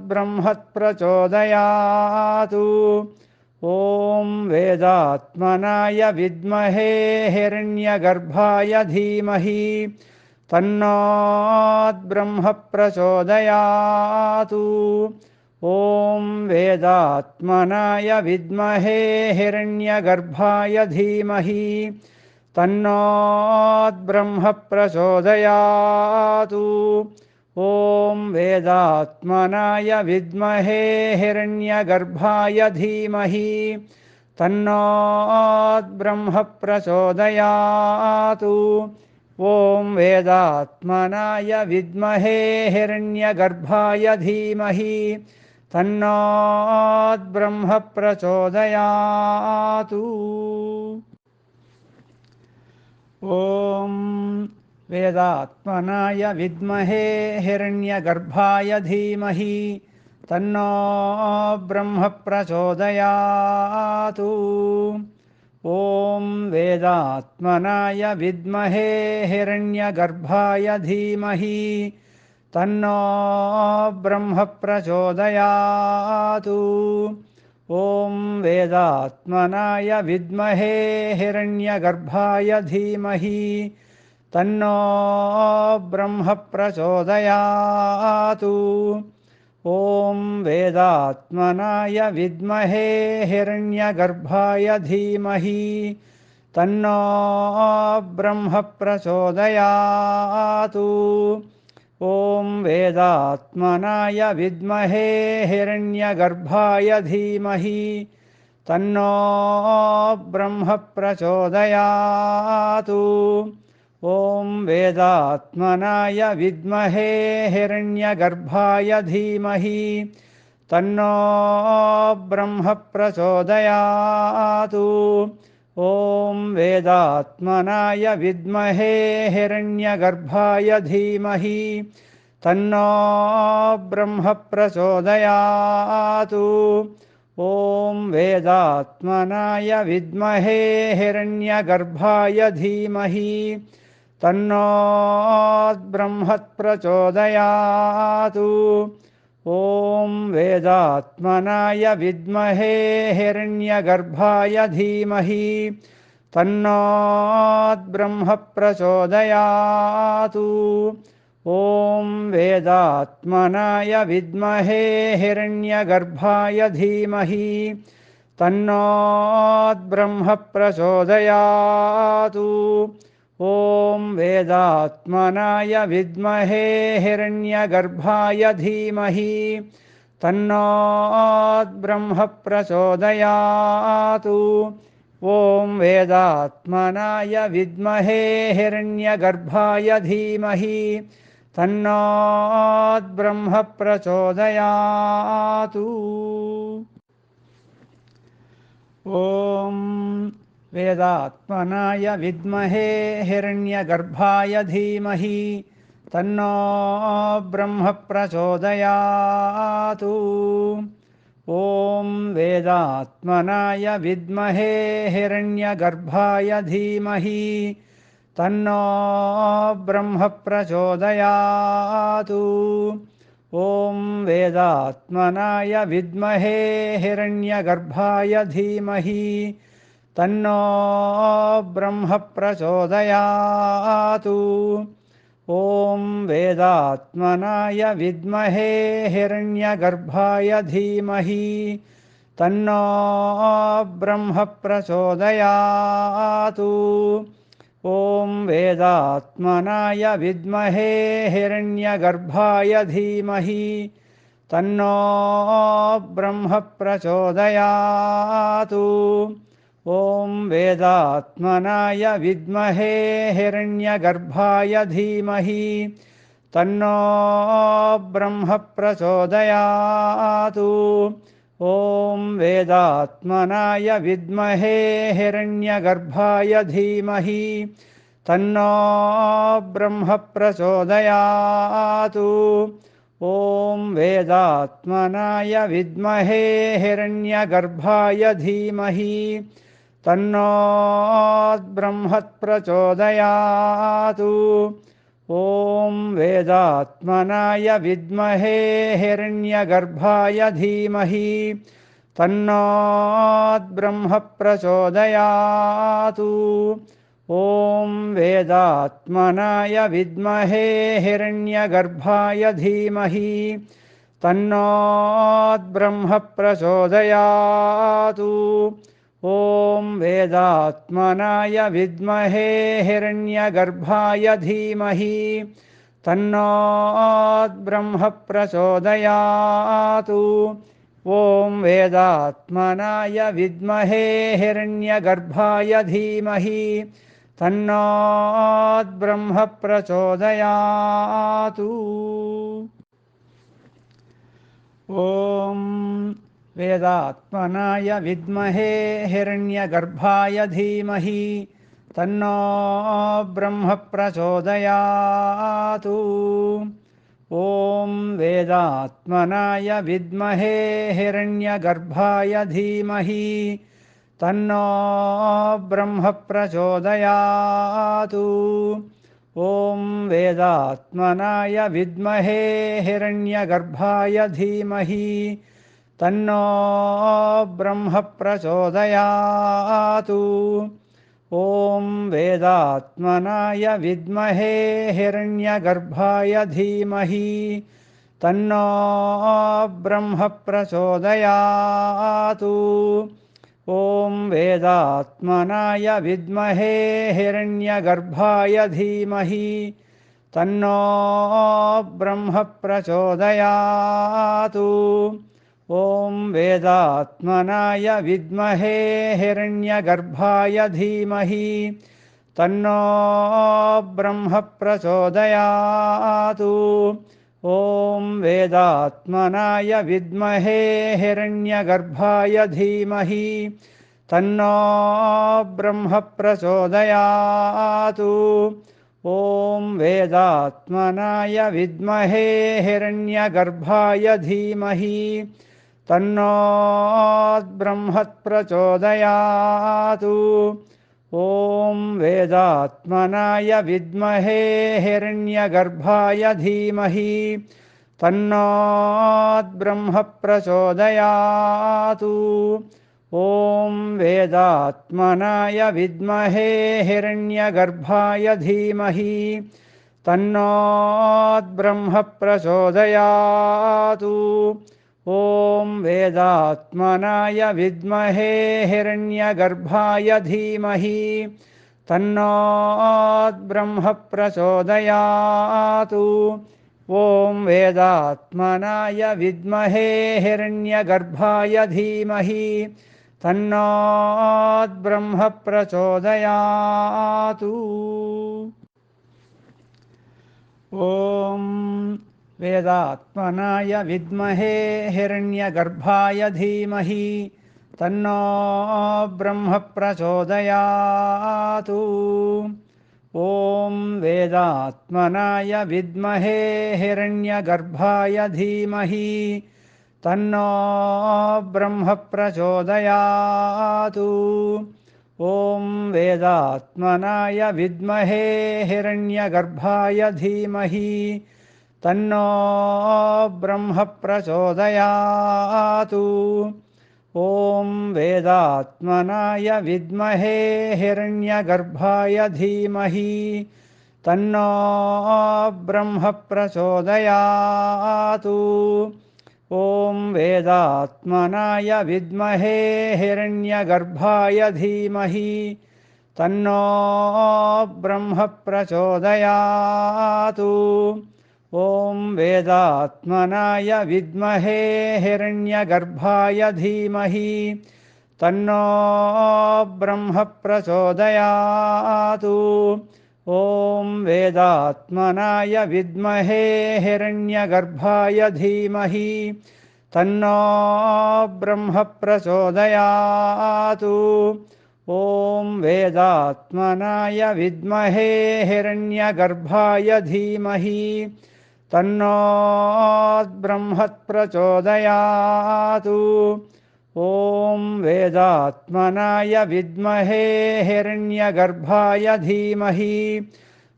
ब्रह्म प्रचोदयातु। ॐ वेदात्मनाय विद्महे हिरण्यगर्भाय धीमहि तन्नो ब्रह्म प्रचोदयातु। ॐ वेदात्मनाय विद्महे हिरण्यगर्भाय धीमहि तन्नो ब्रह्म प्रचोदयातु। ॐ वेदात्मनाय विद्महे हिरण्यगर्भाय धीमहि तन्नो ब्रह्म प्रचोदयातु। ॐ वेदात्मनाय विद्महे हिरण्यगर्भाय धीमहि तन्नो ब्रह्म प्रचोदयातु। ॐ वेदात्मनाय विद्महे हिरण्यगर्भाय धीमहि तन्नो ब्रह्म प्रचोदयातु। ॐ वेदात्मनाय विद्महे हिरण्यगर्भाय धीमहि तन्नो ब्रह्म प्रचोदयातु। ॐ वेदात्मनाय विद्महे हिरण्यगर्भाय धीमहि तन्नो ब्रह्म प्रचोदयातु। ॐ वेदात्मनाय विद्महे हिरण्यगर्भाय धीमहि तन्नो ब्रह्म प्रचोदयातु। ॐ वेदात्मनाय विद्महे हिरण्यगर्भाय धीमहि तन्नो ब्रह्म प्रचोदयातु। ॐ वेदात्मनाय विद्महे हिरण्यगर्भाय धीमहि तन्नो ब्रह्म प्रचोदयातु। ॐ वेदात्मनाय विद्महे हिरण्यगर्भाय धीमहि तन्नो ब्रह्म प्रचोदयातु। ॐ वेदात्मनाय विद्महे हिरण्यगर्भाय धीमहि तन्नो ब्रह्म प्रचोदयातु। ॐ वेदात्मनाय विद्महे हिरण्यगर्भाय धीमहि तन्नो ब्रह्म प्रचोदयातु। ॐ वेदात्मनाय विद्महे हिरण्यगर्भाय धीमहि तन्नो ब्रह्म प्रचोदयातु। ॐ वेदात्मनाय विद्महे हिरण्यगर्भाय धीमहि तन्नो ब्रह्म प्रचोदयातु। ॐ वेदात्मनाय विद्महे हिरण्यगर्भाय धीमहि तन्नो ब्रह्म प्रचोदयातु। ॐ वेदात्मनाय विद्महे हिरण्यगर्भाय धीमहि तन्नो ब्रह्म प्रचोदयातु। ॐ वेदात्मनाय विद्महे हिरण्यगर्भाय धीमहि तन्नो ब्रह्म प्रचोदयातु। ॐ वेदात्मनाय विद्महे हिरण्यगर्भाय धीमहि तन्नो ब्रह्म प्रचोदयातु। ॐ वेदात्मनाय विद्महे हिरण्यगर्भाय धीमहि तन्नो ब्रह्म प्रचोदयातु। ॐ वेदात्मनाय विद्महे हिरण्यगर्भाय धीमहि तन्नो ब्रह्म प्रचोदयातु। ॐ वेदात्मनाय विद्महे हिरण्यगर्भाय धीमहि तन्नो ब्रह्म प्रचोदयातु। ॐ वेदात्मनाय विद्महे हिरण्यगर्भाय धीमहि तन्नो ब्रह्म प्रचोदयातु। ॐ वेदात्मनाय विद्महे हिरण्यगर्भाय धीमहि तन्नो ब्रह्म प्रचोदयातु। ॐ वेदात्मनाय विद्महे हिरण्यगर्भाय धीमहि तन्नो ब्रह्म प्रचोदयातु। ॐ वेदात्मनाय विद्महे हिरण्यगर्भाय धीमहि तन्नो ब्रह्म प्रचोदयातु। ॐ वेदात्मनाय विद्महे हिरण्यगर्भाय धीमहि तन्नो ब्रह्म प्रचोदयातु। ॐ वेदात्मनाय विद्महे हिरण्यगर्भाय धीमहि तन्नो ब्रह्म प्रचोदयातु। ॐ वेदात्मनाय विद्महे हिरण्यगर्भाय धीमहि तन्नो ब्रह्म प्रचोदयात्। ॐ वेदात्मनाय विद्महे हिरण्यगर्भाय धीमहि तन्नो ब्रह्म प्रचोदयात्। ॐ वेदात्मनाय विद्महे हिरण्यगर्भाय धीमहि तन्नो ब्रह्म प्रचोदयात्। ॐ वेदात्मनाय विद्महे हिरण्यगर्भाय धीमहि तन्नो ब्रह्म प्रचोदयात्। ॐ वेदात्मनाय विद्महे हिरण्यगर्भाय धीमहि तन्नो ब्रह्म प्रचोदयात्। ॐ वेदात्मनाय विद्महे हिरण्यगर्भाय धीमहि तन्नो ब्रह्म प्रचोदयात्। ॐ वेदात्मनाय विद्महे हिरण्यगर्भाय धीमहि तन्नो ब्रह्म प्रचोदयात्। ॐ वेदात्मनाय विद्महे हिरण्यगर्भाय धीमहि तन्नो ब्रह्म प्रचोदयात्। ॐ वेदात्मनाय विद्महे हिरण्यगर्भाय धीमहि तन्नो ब्रह्म प्रचोदयात्। ॐ वेदात्मनाय विद्महे हिरण्यगर्भाय धीमहि तन्नो ब्रह्म प्रचोदयात्। ॐ वेदात्मनाय विद्महे हिरण्यगर्भाय धीमहि तन्नो ब्रह्म प्रचोदयात्। ॐ वेदात्मनाय विद्महे हिरण्यगर्भाय धीमहि तन्नो ब्रह्म प्रचोदयात्। ॐ वेदात्मनाय विद्महे हिरण्यगर्भाय धीमहि तन्नो ब्रह्म प्रचोदयात्। ॐ वेदात्मनाय विद्महे हिरण्यगर्भाय धीमहि तन्नो ब्रह्म प्रचोदयात्। ॐ वेदात्मनाय विद्महे हिरण्यगर्भाय धीमहि तन्नो ब्रह्म प्रचोदयात्। ॐ वेदात्मनाय विद्महे हिरण्यगर्भाय धीमहि तन्नो ब्रह्म प्रचोदयात्। ॐ वेदात्मनाय विद्महे हिरण्यगर्भाय धीमहि तन्नो ब्रह्म प्रचोदयात्। ॐ वेदात्मनाय विद्महे हिरण्यगर्भाय धीमहि तन्नो ब्रह्म प्रचोदयात्। ॐ वेदात्मनाय विद्महे हिरण्यगर्भाय धीमहि तन्नो ब्रह्म प्रचोदयात्। ॐ वेदात्मनाय विद्महे हिरण्यगर्भाय धीमहि तन्नो ब्रह्म प्रचोदयात्। ॐ वेदात्मनाय विद्महे हिरण्यगर्भाय धीमहि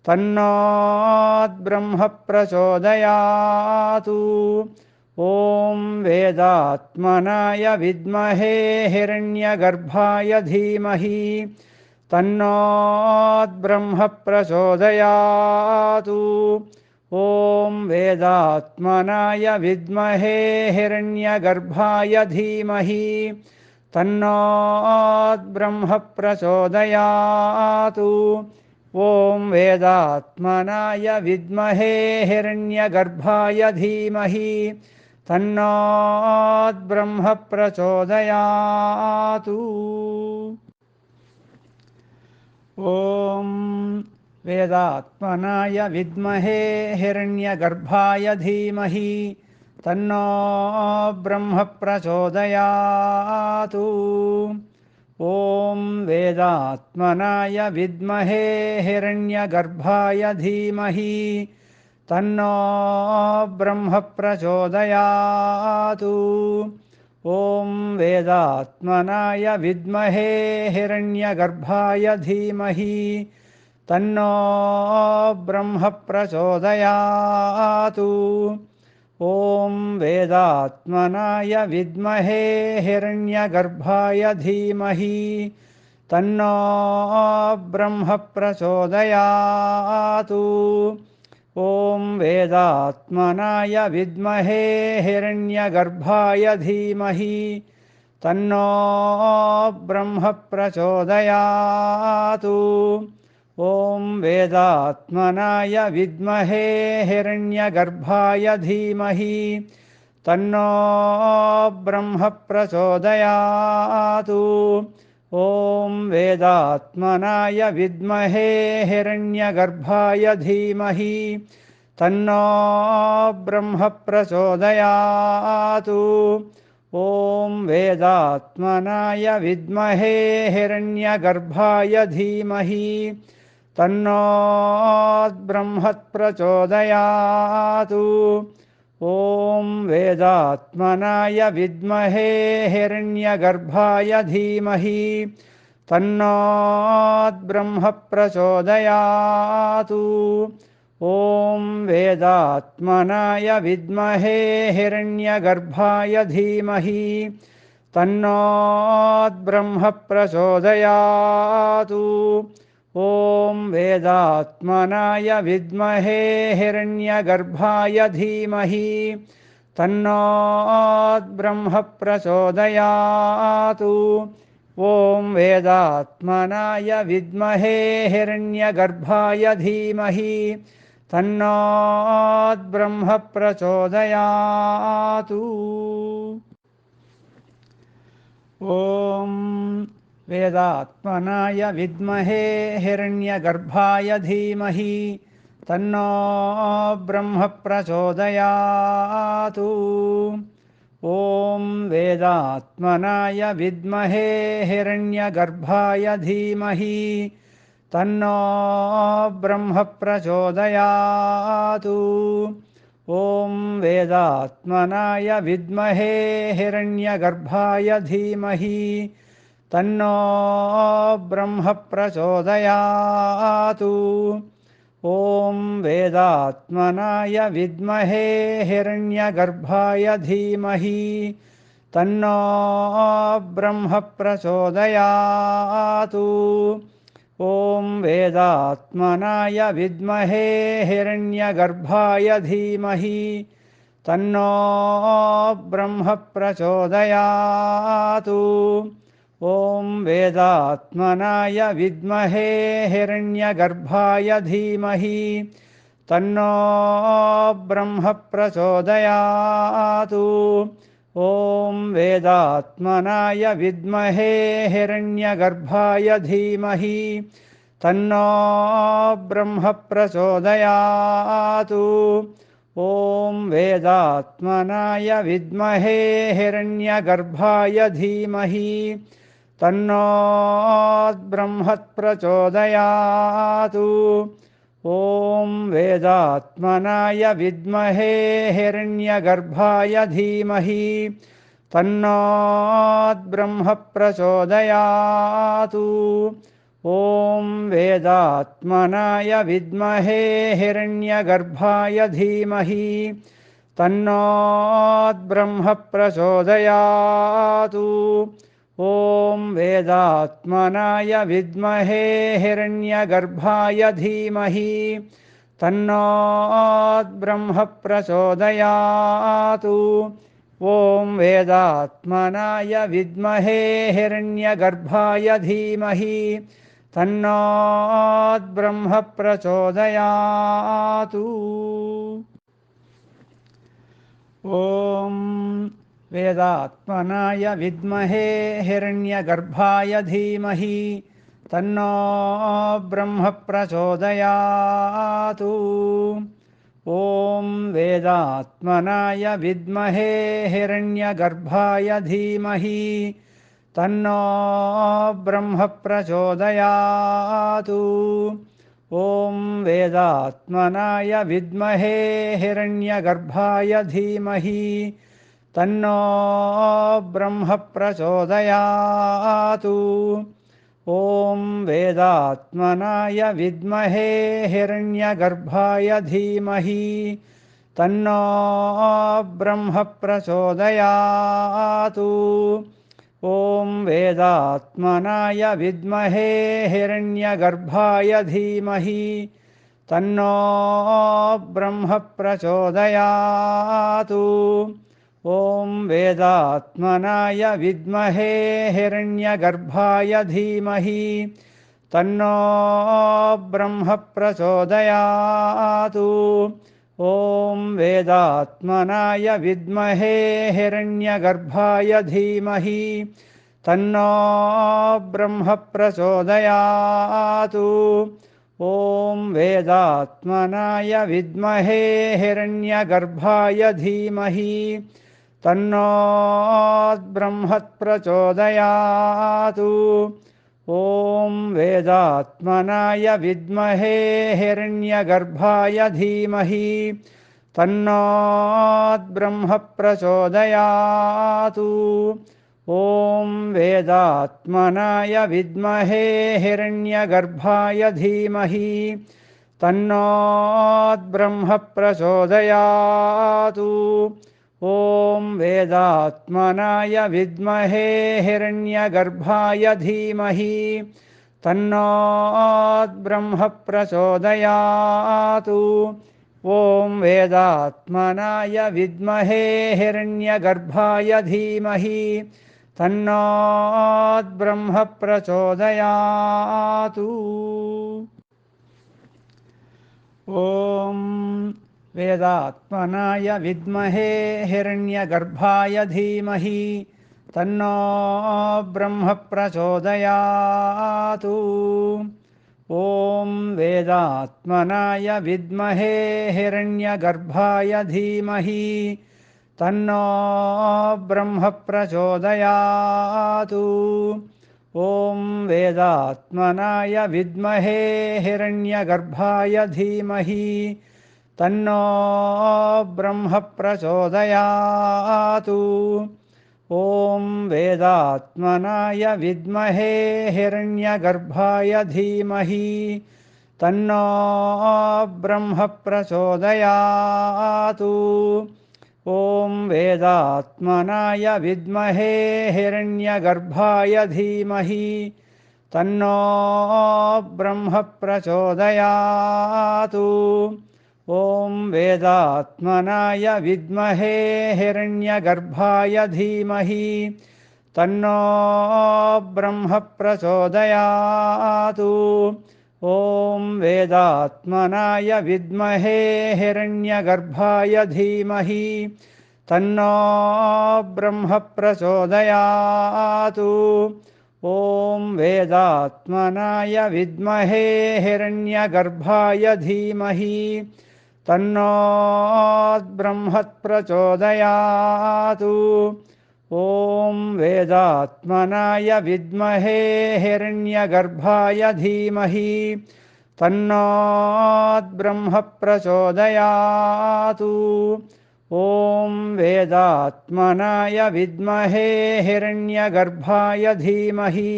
तन्नो ब्रह्म प्रचोदयात्। ॐ वेदात्मनाय विद्महे हिरण्यगर्भाय धीमहि तन्नो ब्रह्म प्रचोदयात्। ॐ वेदात्मनाय विद्महे हिरण्यगर्भाय धीमहि तन्नो ब्रह्म प्रचोदयात्। ॐ वेदात्मनाय विद्महे हिरण्यगर्भाय धीमहि तन्नो ब्रह्म प्रचोदयात्। ॐ वेदात्मनाय विद्महे हिरण्यगर्भाय धीमहि तन्नो ब्रह्म प्रचोदयातु। ॐ वेदात्मनाय विद्महे हिरण्यगर्भाय धीमहि तन्नो ब्रह्म प्रचोदयातु। ॐ वेदात्मनाय विद्महे हिरण्यगर्भाय धीमहि तन्नो ब्रह्म प्रचोदयातु। ॐ वेदात्मनाय विद्महे हिरण्यगर्भाय धीमहि तन्नो ब्रह्म प्रचोदयातु। ॐ वेदात्मनाय विद्महे हिरण्यगर्भाय धीमहि तन्नो ब्रह्म प्रचोदयातु। ॐ वेदात्मनाय विद्महे हिरण्यगर्भाय धीमहि तन्नो ब्रह्म प्रचोदयातु। ॐ वेदात्मनाय विद्महे हिरण्यगर्भाय धीमहि तन्नो ब्रह्म प्रचोदयातु। ॐ वेदात्मनाय विद्महे हिरण्यगर्भाय धीमहि तन्नो ब्रह्म प्रचोदयातु। ॐ वेदात्मनाय विद्महे हिरण्यगर्भाय धीमहि तन्नो ब्रह्म प्रचोदयातु। ॐ वेदात्मनाय विद्महे हिरण्यगर्भाय धीमहि तन्नो ब्रह्म प्रचोदयातु। ॐ वेदात्मनाय विद्महे हिरण्यगर्भाय धीमहि तन्नो ब्रह्म प्रचोदयातु। ॐ वेदात्मनाय विद्महे हिरण्यगर्भाय धीमहि तन्नो ब्रह्म प्रचोदयातु। ॐ वेदात्मनाय विद्महे हिरण्यगर्भाय धीमहि तन्नो ब्रह्म प्रचोदयातु। ॐ वेदात्मनाय विद्महे हिरण्यगर्भाय धीमहि तन्नो ब्रह्म प्रचोदयातु। ॐ वेदात्मनाय विद्महे हिरण्यगर्भाय धीमहि तन्नो ब्रह्म प्रचोदयातु। ॐ वेदात्मनाय विद्महे हिरण्यगर्भाय धीमहि तन्नो ब्रह्म प्रचोदयातु। ॐ वेदात्मनाय विद्महे हिरण्यगर्भाय धीमहि तन्नो ब्रह्म प्रचोदयातु। ॐ वेदात्मनाय विद्महे हिरण्यगर्भाय धीमहि तन्नो ब्रह्म प्रचोदयातु। ॐ वेदात्मनाय विद्महे हिरण्यगर्भाय धीमहि तन्नो ब्रह्म प्रचोदयातु। ॐ वेदात्मनाय विद्महे हिरण्यगर्भाय धीमहि तन्नो ब्रह्म प्रचोदयातु। ॐ वेदात्मनाय विद्महे हिरण्यगर्भाय धीमहि तन्नो ब्रह्म प्रचोदयातु। ॐ वेदात्मनाय विद्महे हिरण्यगर्भाय धीमहि तन्नो ब्रह्म प्रचोदयातु। ॐ वेदात्मनाय विद्महे हिरण्यगर्भाय धीमहि तन्नो ब्रह्म प्रचोदयातु। ॐ वेदात्मनाय विद्महे हिरण्यगर्भाय धीमहि तन्नो ब्रह्म प्रचोदयातु। ॐ वेदात्मनाय विद्महे हिरण्यगर्भाय धीमहि तन्नो ब्रह्म प्रचोदयातु। ॐ वेदात्मनाय विद्महे हिरण्यगर्भाय धीमहि तन्नो ब्रह्म प्रचोदयात्। ॐ वेदात्मनाय विद्महे हिरण्यगर्भाय धीमहि तन्नो ब्रह्म प्रचोदयात्। ॐ वेदात्मनाय विद्महे हिरण्यगर्भाय धीमहि तन्नो ब्रह्म प्रचोदयात्। ॐ वेदात्मनाय विद्महे हिरण्यगर्भाय धीमहि तन्नो ब्रह्म प्रचोदयात्। ॐ वेदात्मनाय विद्महे हिरण्यगर्भाय धीमहि तन्नो ब्रह्म प्रचोदयात्। ॐ वेदात्मनाय विद्महे हिरण्यगर्भाय धीमहि तन्नो ब्रह्म प्रचोदयात्। ॐ वेदात्मनाय विद्महे हिरण्यगर्भाय धीमहि तन्नो ब्रह्म प्रचोदयात्। ॐ वेदात्मनाय विद्महे हिरण्यगर्भाय धीमहि तन्नो ब्रह्म प्रचोदयात्। ॐ वेदात्मनाय विद्महे हिरण्यगर्भाय धीमहि तन्नो ब्रह्म प्रचोदयात्। ॐ वेदात्मनाय विद्महे हिरण्यगर्भाय धीमहि तन्नो ब्रह्म प्रचोदयात्। ॐ वेदात्मनाय विद्महे हिरण्यगर्भाय धीमहि तन्नो ब्रह्म प्रचोदयात्। ॐ वेदात्मनाय विद्महे हिरण्यगर्भाय धीमहि तन्नो ब्रह्म प्रचोदयात्। ॐ वेदात्मनाय विद्महे हिरण्यगर्भाय धीमहि तन्नो ब्रह्म प्रचोदयात्। ॐ वेदात्मनाय विद्महे हिरण्यगर्भाय धीमहि तन्नो ब्रह्म प्रचोदयात्। ॐ वेदात्मनाय विद्महे हिरण्यगर्भाय धीमहि तन्नो ब्रह्म प्रचोदयात्। ॐ वेदात्मनाय विद्महे हिरण्यगर्भाय धीमहि तन्नो ब्रह्म प्रचोदयात्। ॐ वेदात्मनाय विद्महे हिरण्यगर्भाय धीमहि तन्नो ब्रह्म प्रचोदयात्। ॐ वेदात्मनाय विद्महे हिरण्यगर्भाय धीमहि तन्नो ब्रह्म प्रचोदयात्। ॐ वेदात्मनाय विद्महे हिरण्यगर्भाय धीमहि तन्नो ब्रह्म प्रचोदयात्। ॐ वेदात्मनाय विद्महे हिरण्यगर्भाय धीमहि तन्नो ब्रह्म प्रचोदयात्। ॐ वेदात्मनाय विद्महे हिरण्यगर्भाय धीमहि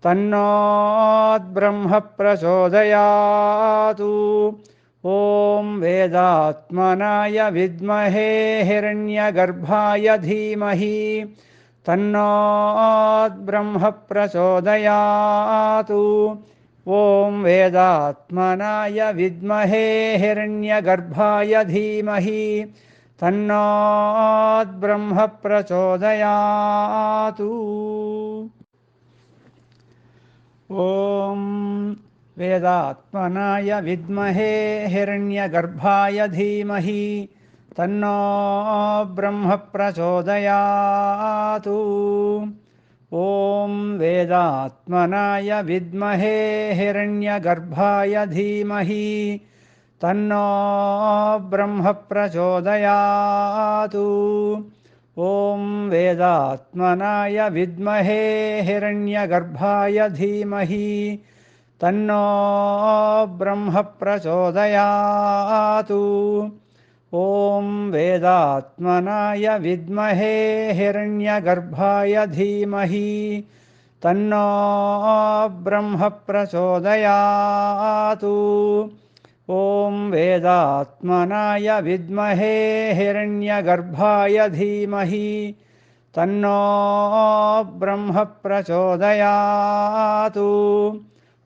तन्नो ब्रह्म प्रचोदयात्। ॐ वेदात्मनाय विद्महे हिरण्यगर्भाय धीमहि तन्नो ब्रह्म प्रचोदयात्। ॐ वेदात्मनाय विद्महे हिरण्यगर्भाय धीमहि तन्नो ब्रह्म प्रचोदयात्। ॐ वेदात्मनाय विद्महे हिरण्यगर्भाय धीमहि तन्नो ब्रह्म प्रचोदयात्। ॐ वेदात्मनाय विद्महे हिरण्यगर्भाय धीमहि तन्नो ब्रह्म प्रचोदयात्। ॐ वेदात्मनाय विद्महे हिरण्यगर्भाय धीमहि तन्नो ब्रह्म प्रचोदयात्। ॐ वेदात्मनाय विद्महे हिरण्यगर्भाय धीमहि तन्नो ब्रह्म प्रचोदयात्। ॐ वेदात्मनाय विद्महे हिरण्यगर्भाय धीमहि तन्नो ब्रह्म प्रचोदयात्।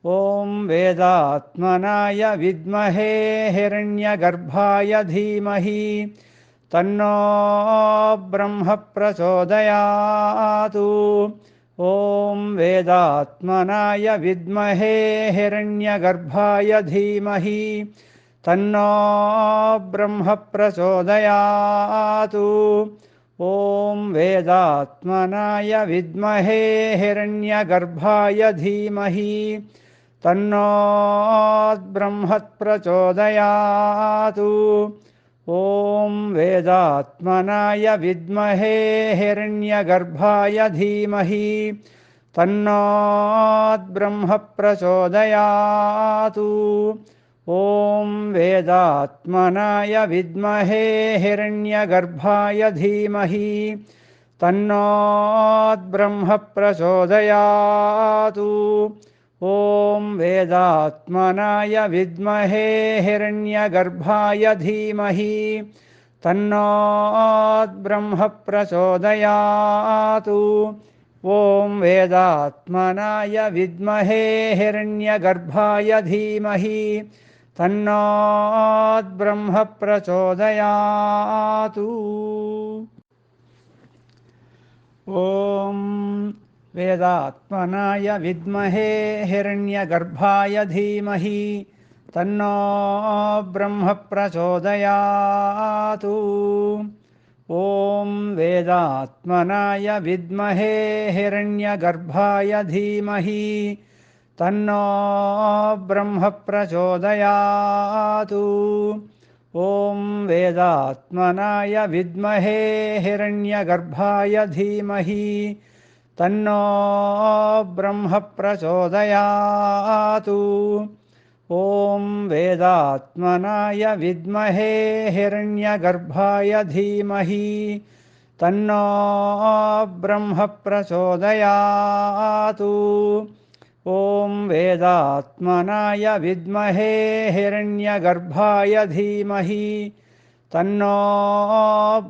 ॐ वेदात्मनाय विद्महे हिरण्यगर्भाय धीमहि तन्नो ब्रह्म प्रचोदयात्। ॐ वेदात्मनाय विद्महे हिरण्यगर्भाय धीमहि तन्नो ब्रह्म प्रचोदयात्। ॐ वेदात्मनाय विद्महे हिरण्यगर्भाय धीमहि तन्नो ब्रह्म प्रचोदयात्। ॐ वेदात्मनाय विद्महे हिरण्यगर्भाय धीमहि तन्नो ब्रह्म प्रचोदयात्। ॐ वेदात्मनाय विद्महे हिरण्यगर्भाय धीमहि तन्नो ब्रह्म प्रचोदयात्। ॐ वेदात्मनाय विद्महे हिरण्यगर्भाय धीमहि तन्नो ब्रह्म प्रचोदयात्। ॐ वेदात्मनाय विद्महे हिरण्यगर्भाय धीमहि तन्नो ब्रह्म प्रचोदयात्। ॐ वेदात्मनाय विद्महे हिरण्यगर्भाय धीमहि तन्नो ब्रह्म प्रचोदयात्। ॐ वेदात्मनाय विद्महे हिरण्यगर्भाय धीमहि तन्नो ब्रह्म प्रचोदयात्। ॐ वेदात्मनाय विद्महे हिरण्यगर्भाय धीमहि तन्नो ब्रह्म प्रचोदयात्। ॐ वेदात्मनाय विद्महे हिरण्यगर्भाय धीमहि तन्नो ब्रह्म प्रचोदयात्। ॐ वेदात्मनाय विद्महे हिरण्यगर्भाय धीमहि तन्नो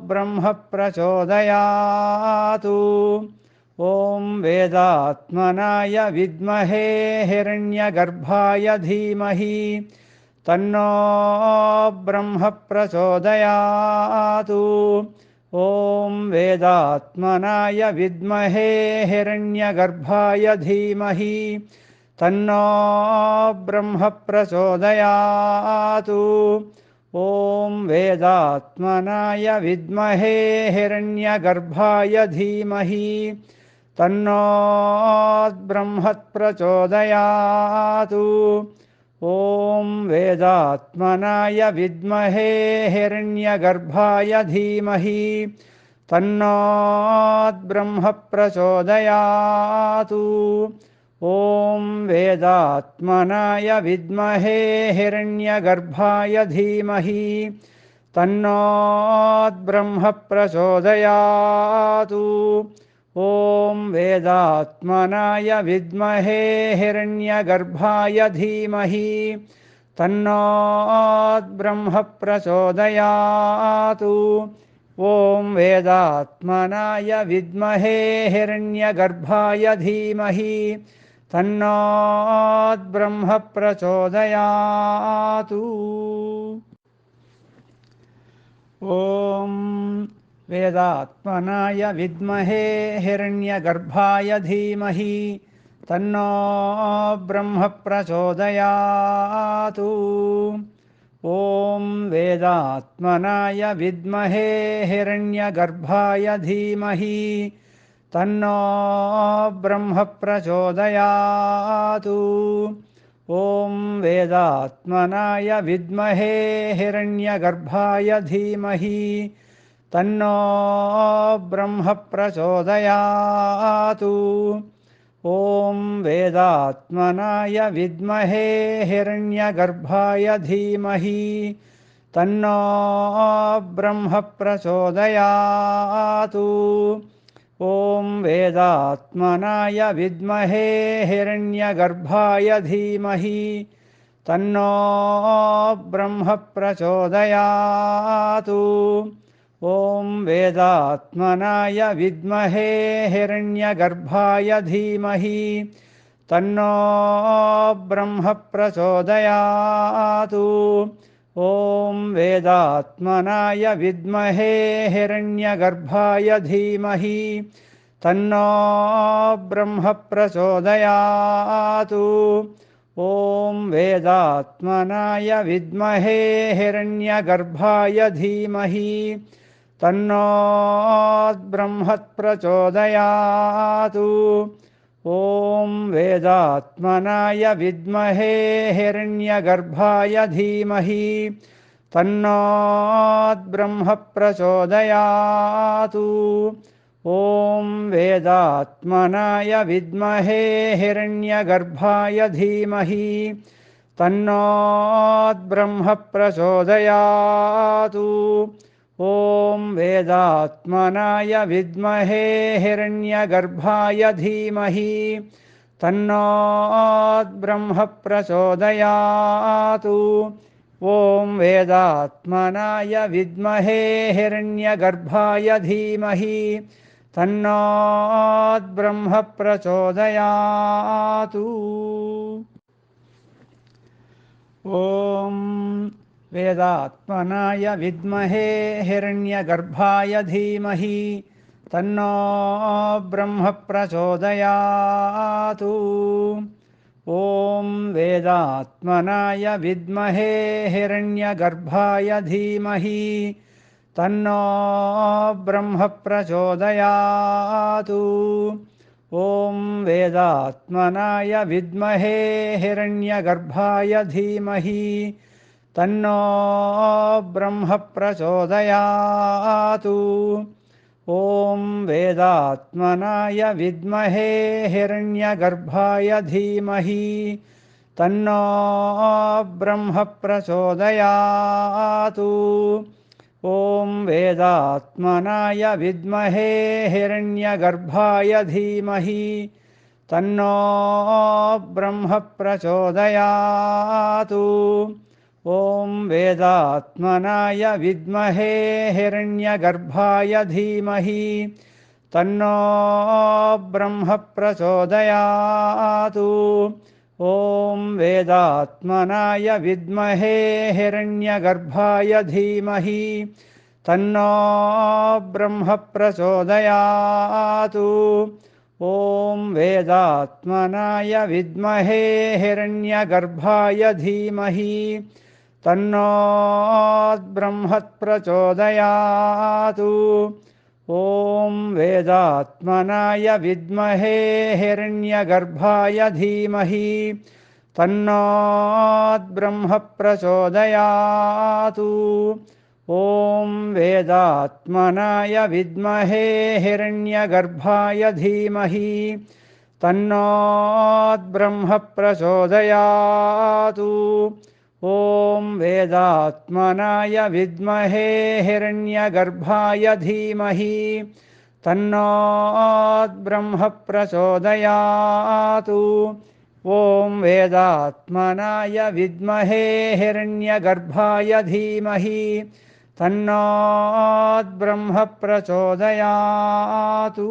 ब्रह्म प्रचोदयात्। ॐ वेदात्मनाय विद्महे हिरण्यगर्भाय धीमहि तन्नो ब्रह्म प्रचोदयात्। ॐ वेदात्मनाय विद्महे हिरण्यगर्भाय धीमहि तन्नो ब्रह्म प्रचोदयात्। ॐ वेदात्मनाय विद्महे हिरण्यगर्भाय धीमहि तन्नो ब्रह्म प्रचोदयात्। ॐ वेदात्मनाय विद्महे हिरण्यगर्भाय धीमहि तन्नो ब्रह्म प्रचोदयात्। ॐ वेदात्मनाय विद्महे हिरण्यगर्भाय धीमहि तन्नो ब्रह्म प्रचोदयात्। ॐ वेदात्मनाय विद्महे हिरण्यगर्भाय धीमहि तन्नो ब्रह्म प्रचोदयात्। ॐ वेदात्मनाय विद्महे हिरण्यगर्भाय धीमहि तन्नो ब्रह्म प्रचोदयात्। ॐ वेदात्मनाय विद्महे हिरण्यगर्भाय धीमहि तन्नो ब्रह्म प्रचोदयात्। ॐ वेदात्मनाय विद्महे हिरण्यगर्भाय धीमहि तन्नो ब्रह्म प्रचोदयात्। ॐ वेदात्मनाय विद्महे हिरण्यगर्भाय धीमहि तन्नो ब्रह्म प्रचोदयातु। ॐ वेदात्मनाय विद्महे हिरण्यगर्भाय धीमहि तन्नो ब्रह्म प्रचोदयातु। ॐ वेदात्मनाय विद्महे हिरण्यगर्भाय धीमहि तन्नो ब्रह्म प्रचोदयातु। ॐ वेदात्मनाय विद्महे हिरण्यगर्भाय धीमहि तन्नो ब्रह्म प्रचोदयातु। ॐ वेदात्मनाय विद्महे हिरण्यगर्भाय धीमहि तन्नो ब्रह्म प्रचोदयातु। ॐ वेदात्मनाय विद्महे हिरण्यगर्भाय धीमहि तन्नो ब्रह्म प्रचोदयातु। ॐ वेदात्मनाय विद्महे हिरण्यगर्भाय धीमहि तन्नो ब्रह्म प्रचोदयातु। ॐ वेदात्मनाय विद्महे हिरण्यगर्भाय धीमहि तन्नो ब्रह्म प्रचोदयातु। ॐ वेदात्मनाय विद्महे हिरण्यगर्भाय धीमहि तन्नो ब्रह्म प्रचोदयातु। ॐ वेदात्मनाय विद्महे हिरण्यगर्भाय धीमहि तन्नो ब्रह्म प्रचोदयातु। ॐ वेदात्मनाय विद्महे हिरण्यगर्भाय धीमहि तन्नो ब्रह्म प्रचोदयातु। ॐ वेदात्मनाय विद्महे हिरण्यगर्भाय धीमहि तन्नो ब्रह्म प्रचोदयातु। ॐ वेदात्मनाय विद्महे हिरण्यगर्भाय धीमहि तन्नो ब्रह्म प्रचोदयातु। ॐ वेदात्मनाय विद्महे हिरण्यगर्भाय धीमहि तन्नो ब्रह्म प्रचोदयातु। ॐ वेदात्मनाय विद्महे हिरण्यगर्भाय धीमहि तन्नो ब्रह्म प्रचोदयातु। ॐ वेदात्मनाय विद्महे हिरण्यगर्भाय धीमहि तन्नो ब्रह्म प्रचोदयातु। ॐ वेदात्मनाय विद्महे हिरण्यगर्भाय धीमहि तन्नो ब्रह्म प्रचोदयातु। ॐ वेदात्मनाय विद्महे हिरण्यगर्भाय धीमहि तन्नो ब्रह्म प्रचोदयातु। ॐ वेदात्मनाय विद्महे हिरण्यगर्भाय धीमहि तन्नो ब्रह्म प्रचोदयातु। ॐ वेदात्मनाय विद्महे हिरण्यगर्भाय धीमहि तन्नो ब्रह्म प्रचोदयातु। ॐ वेदात्मनाय विद्महे हिरण्यगर्भाय धीमहि तन्नो ब्रह्म प्रचोदयातु। ॐ वेदात्मनाय विद्महे हिरण्यगर्भाय धीमहि तन्नो ब्रह्म प्रचोदयातु।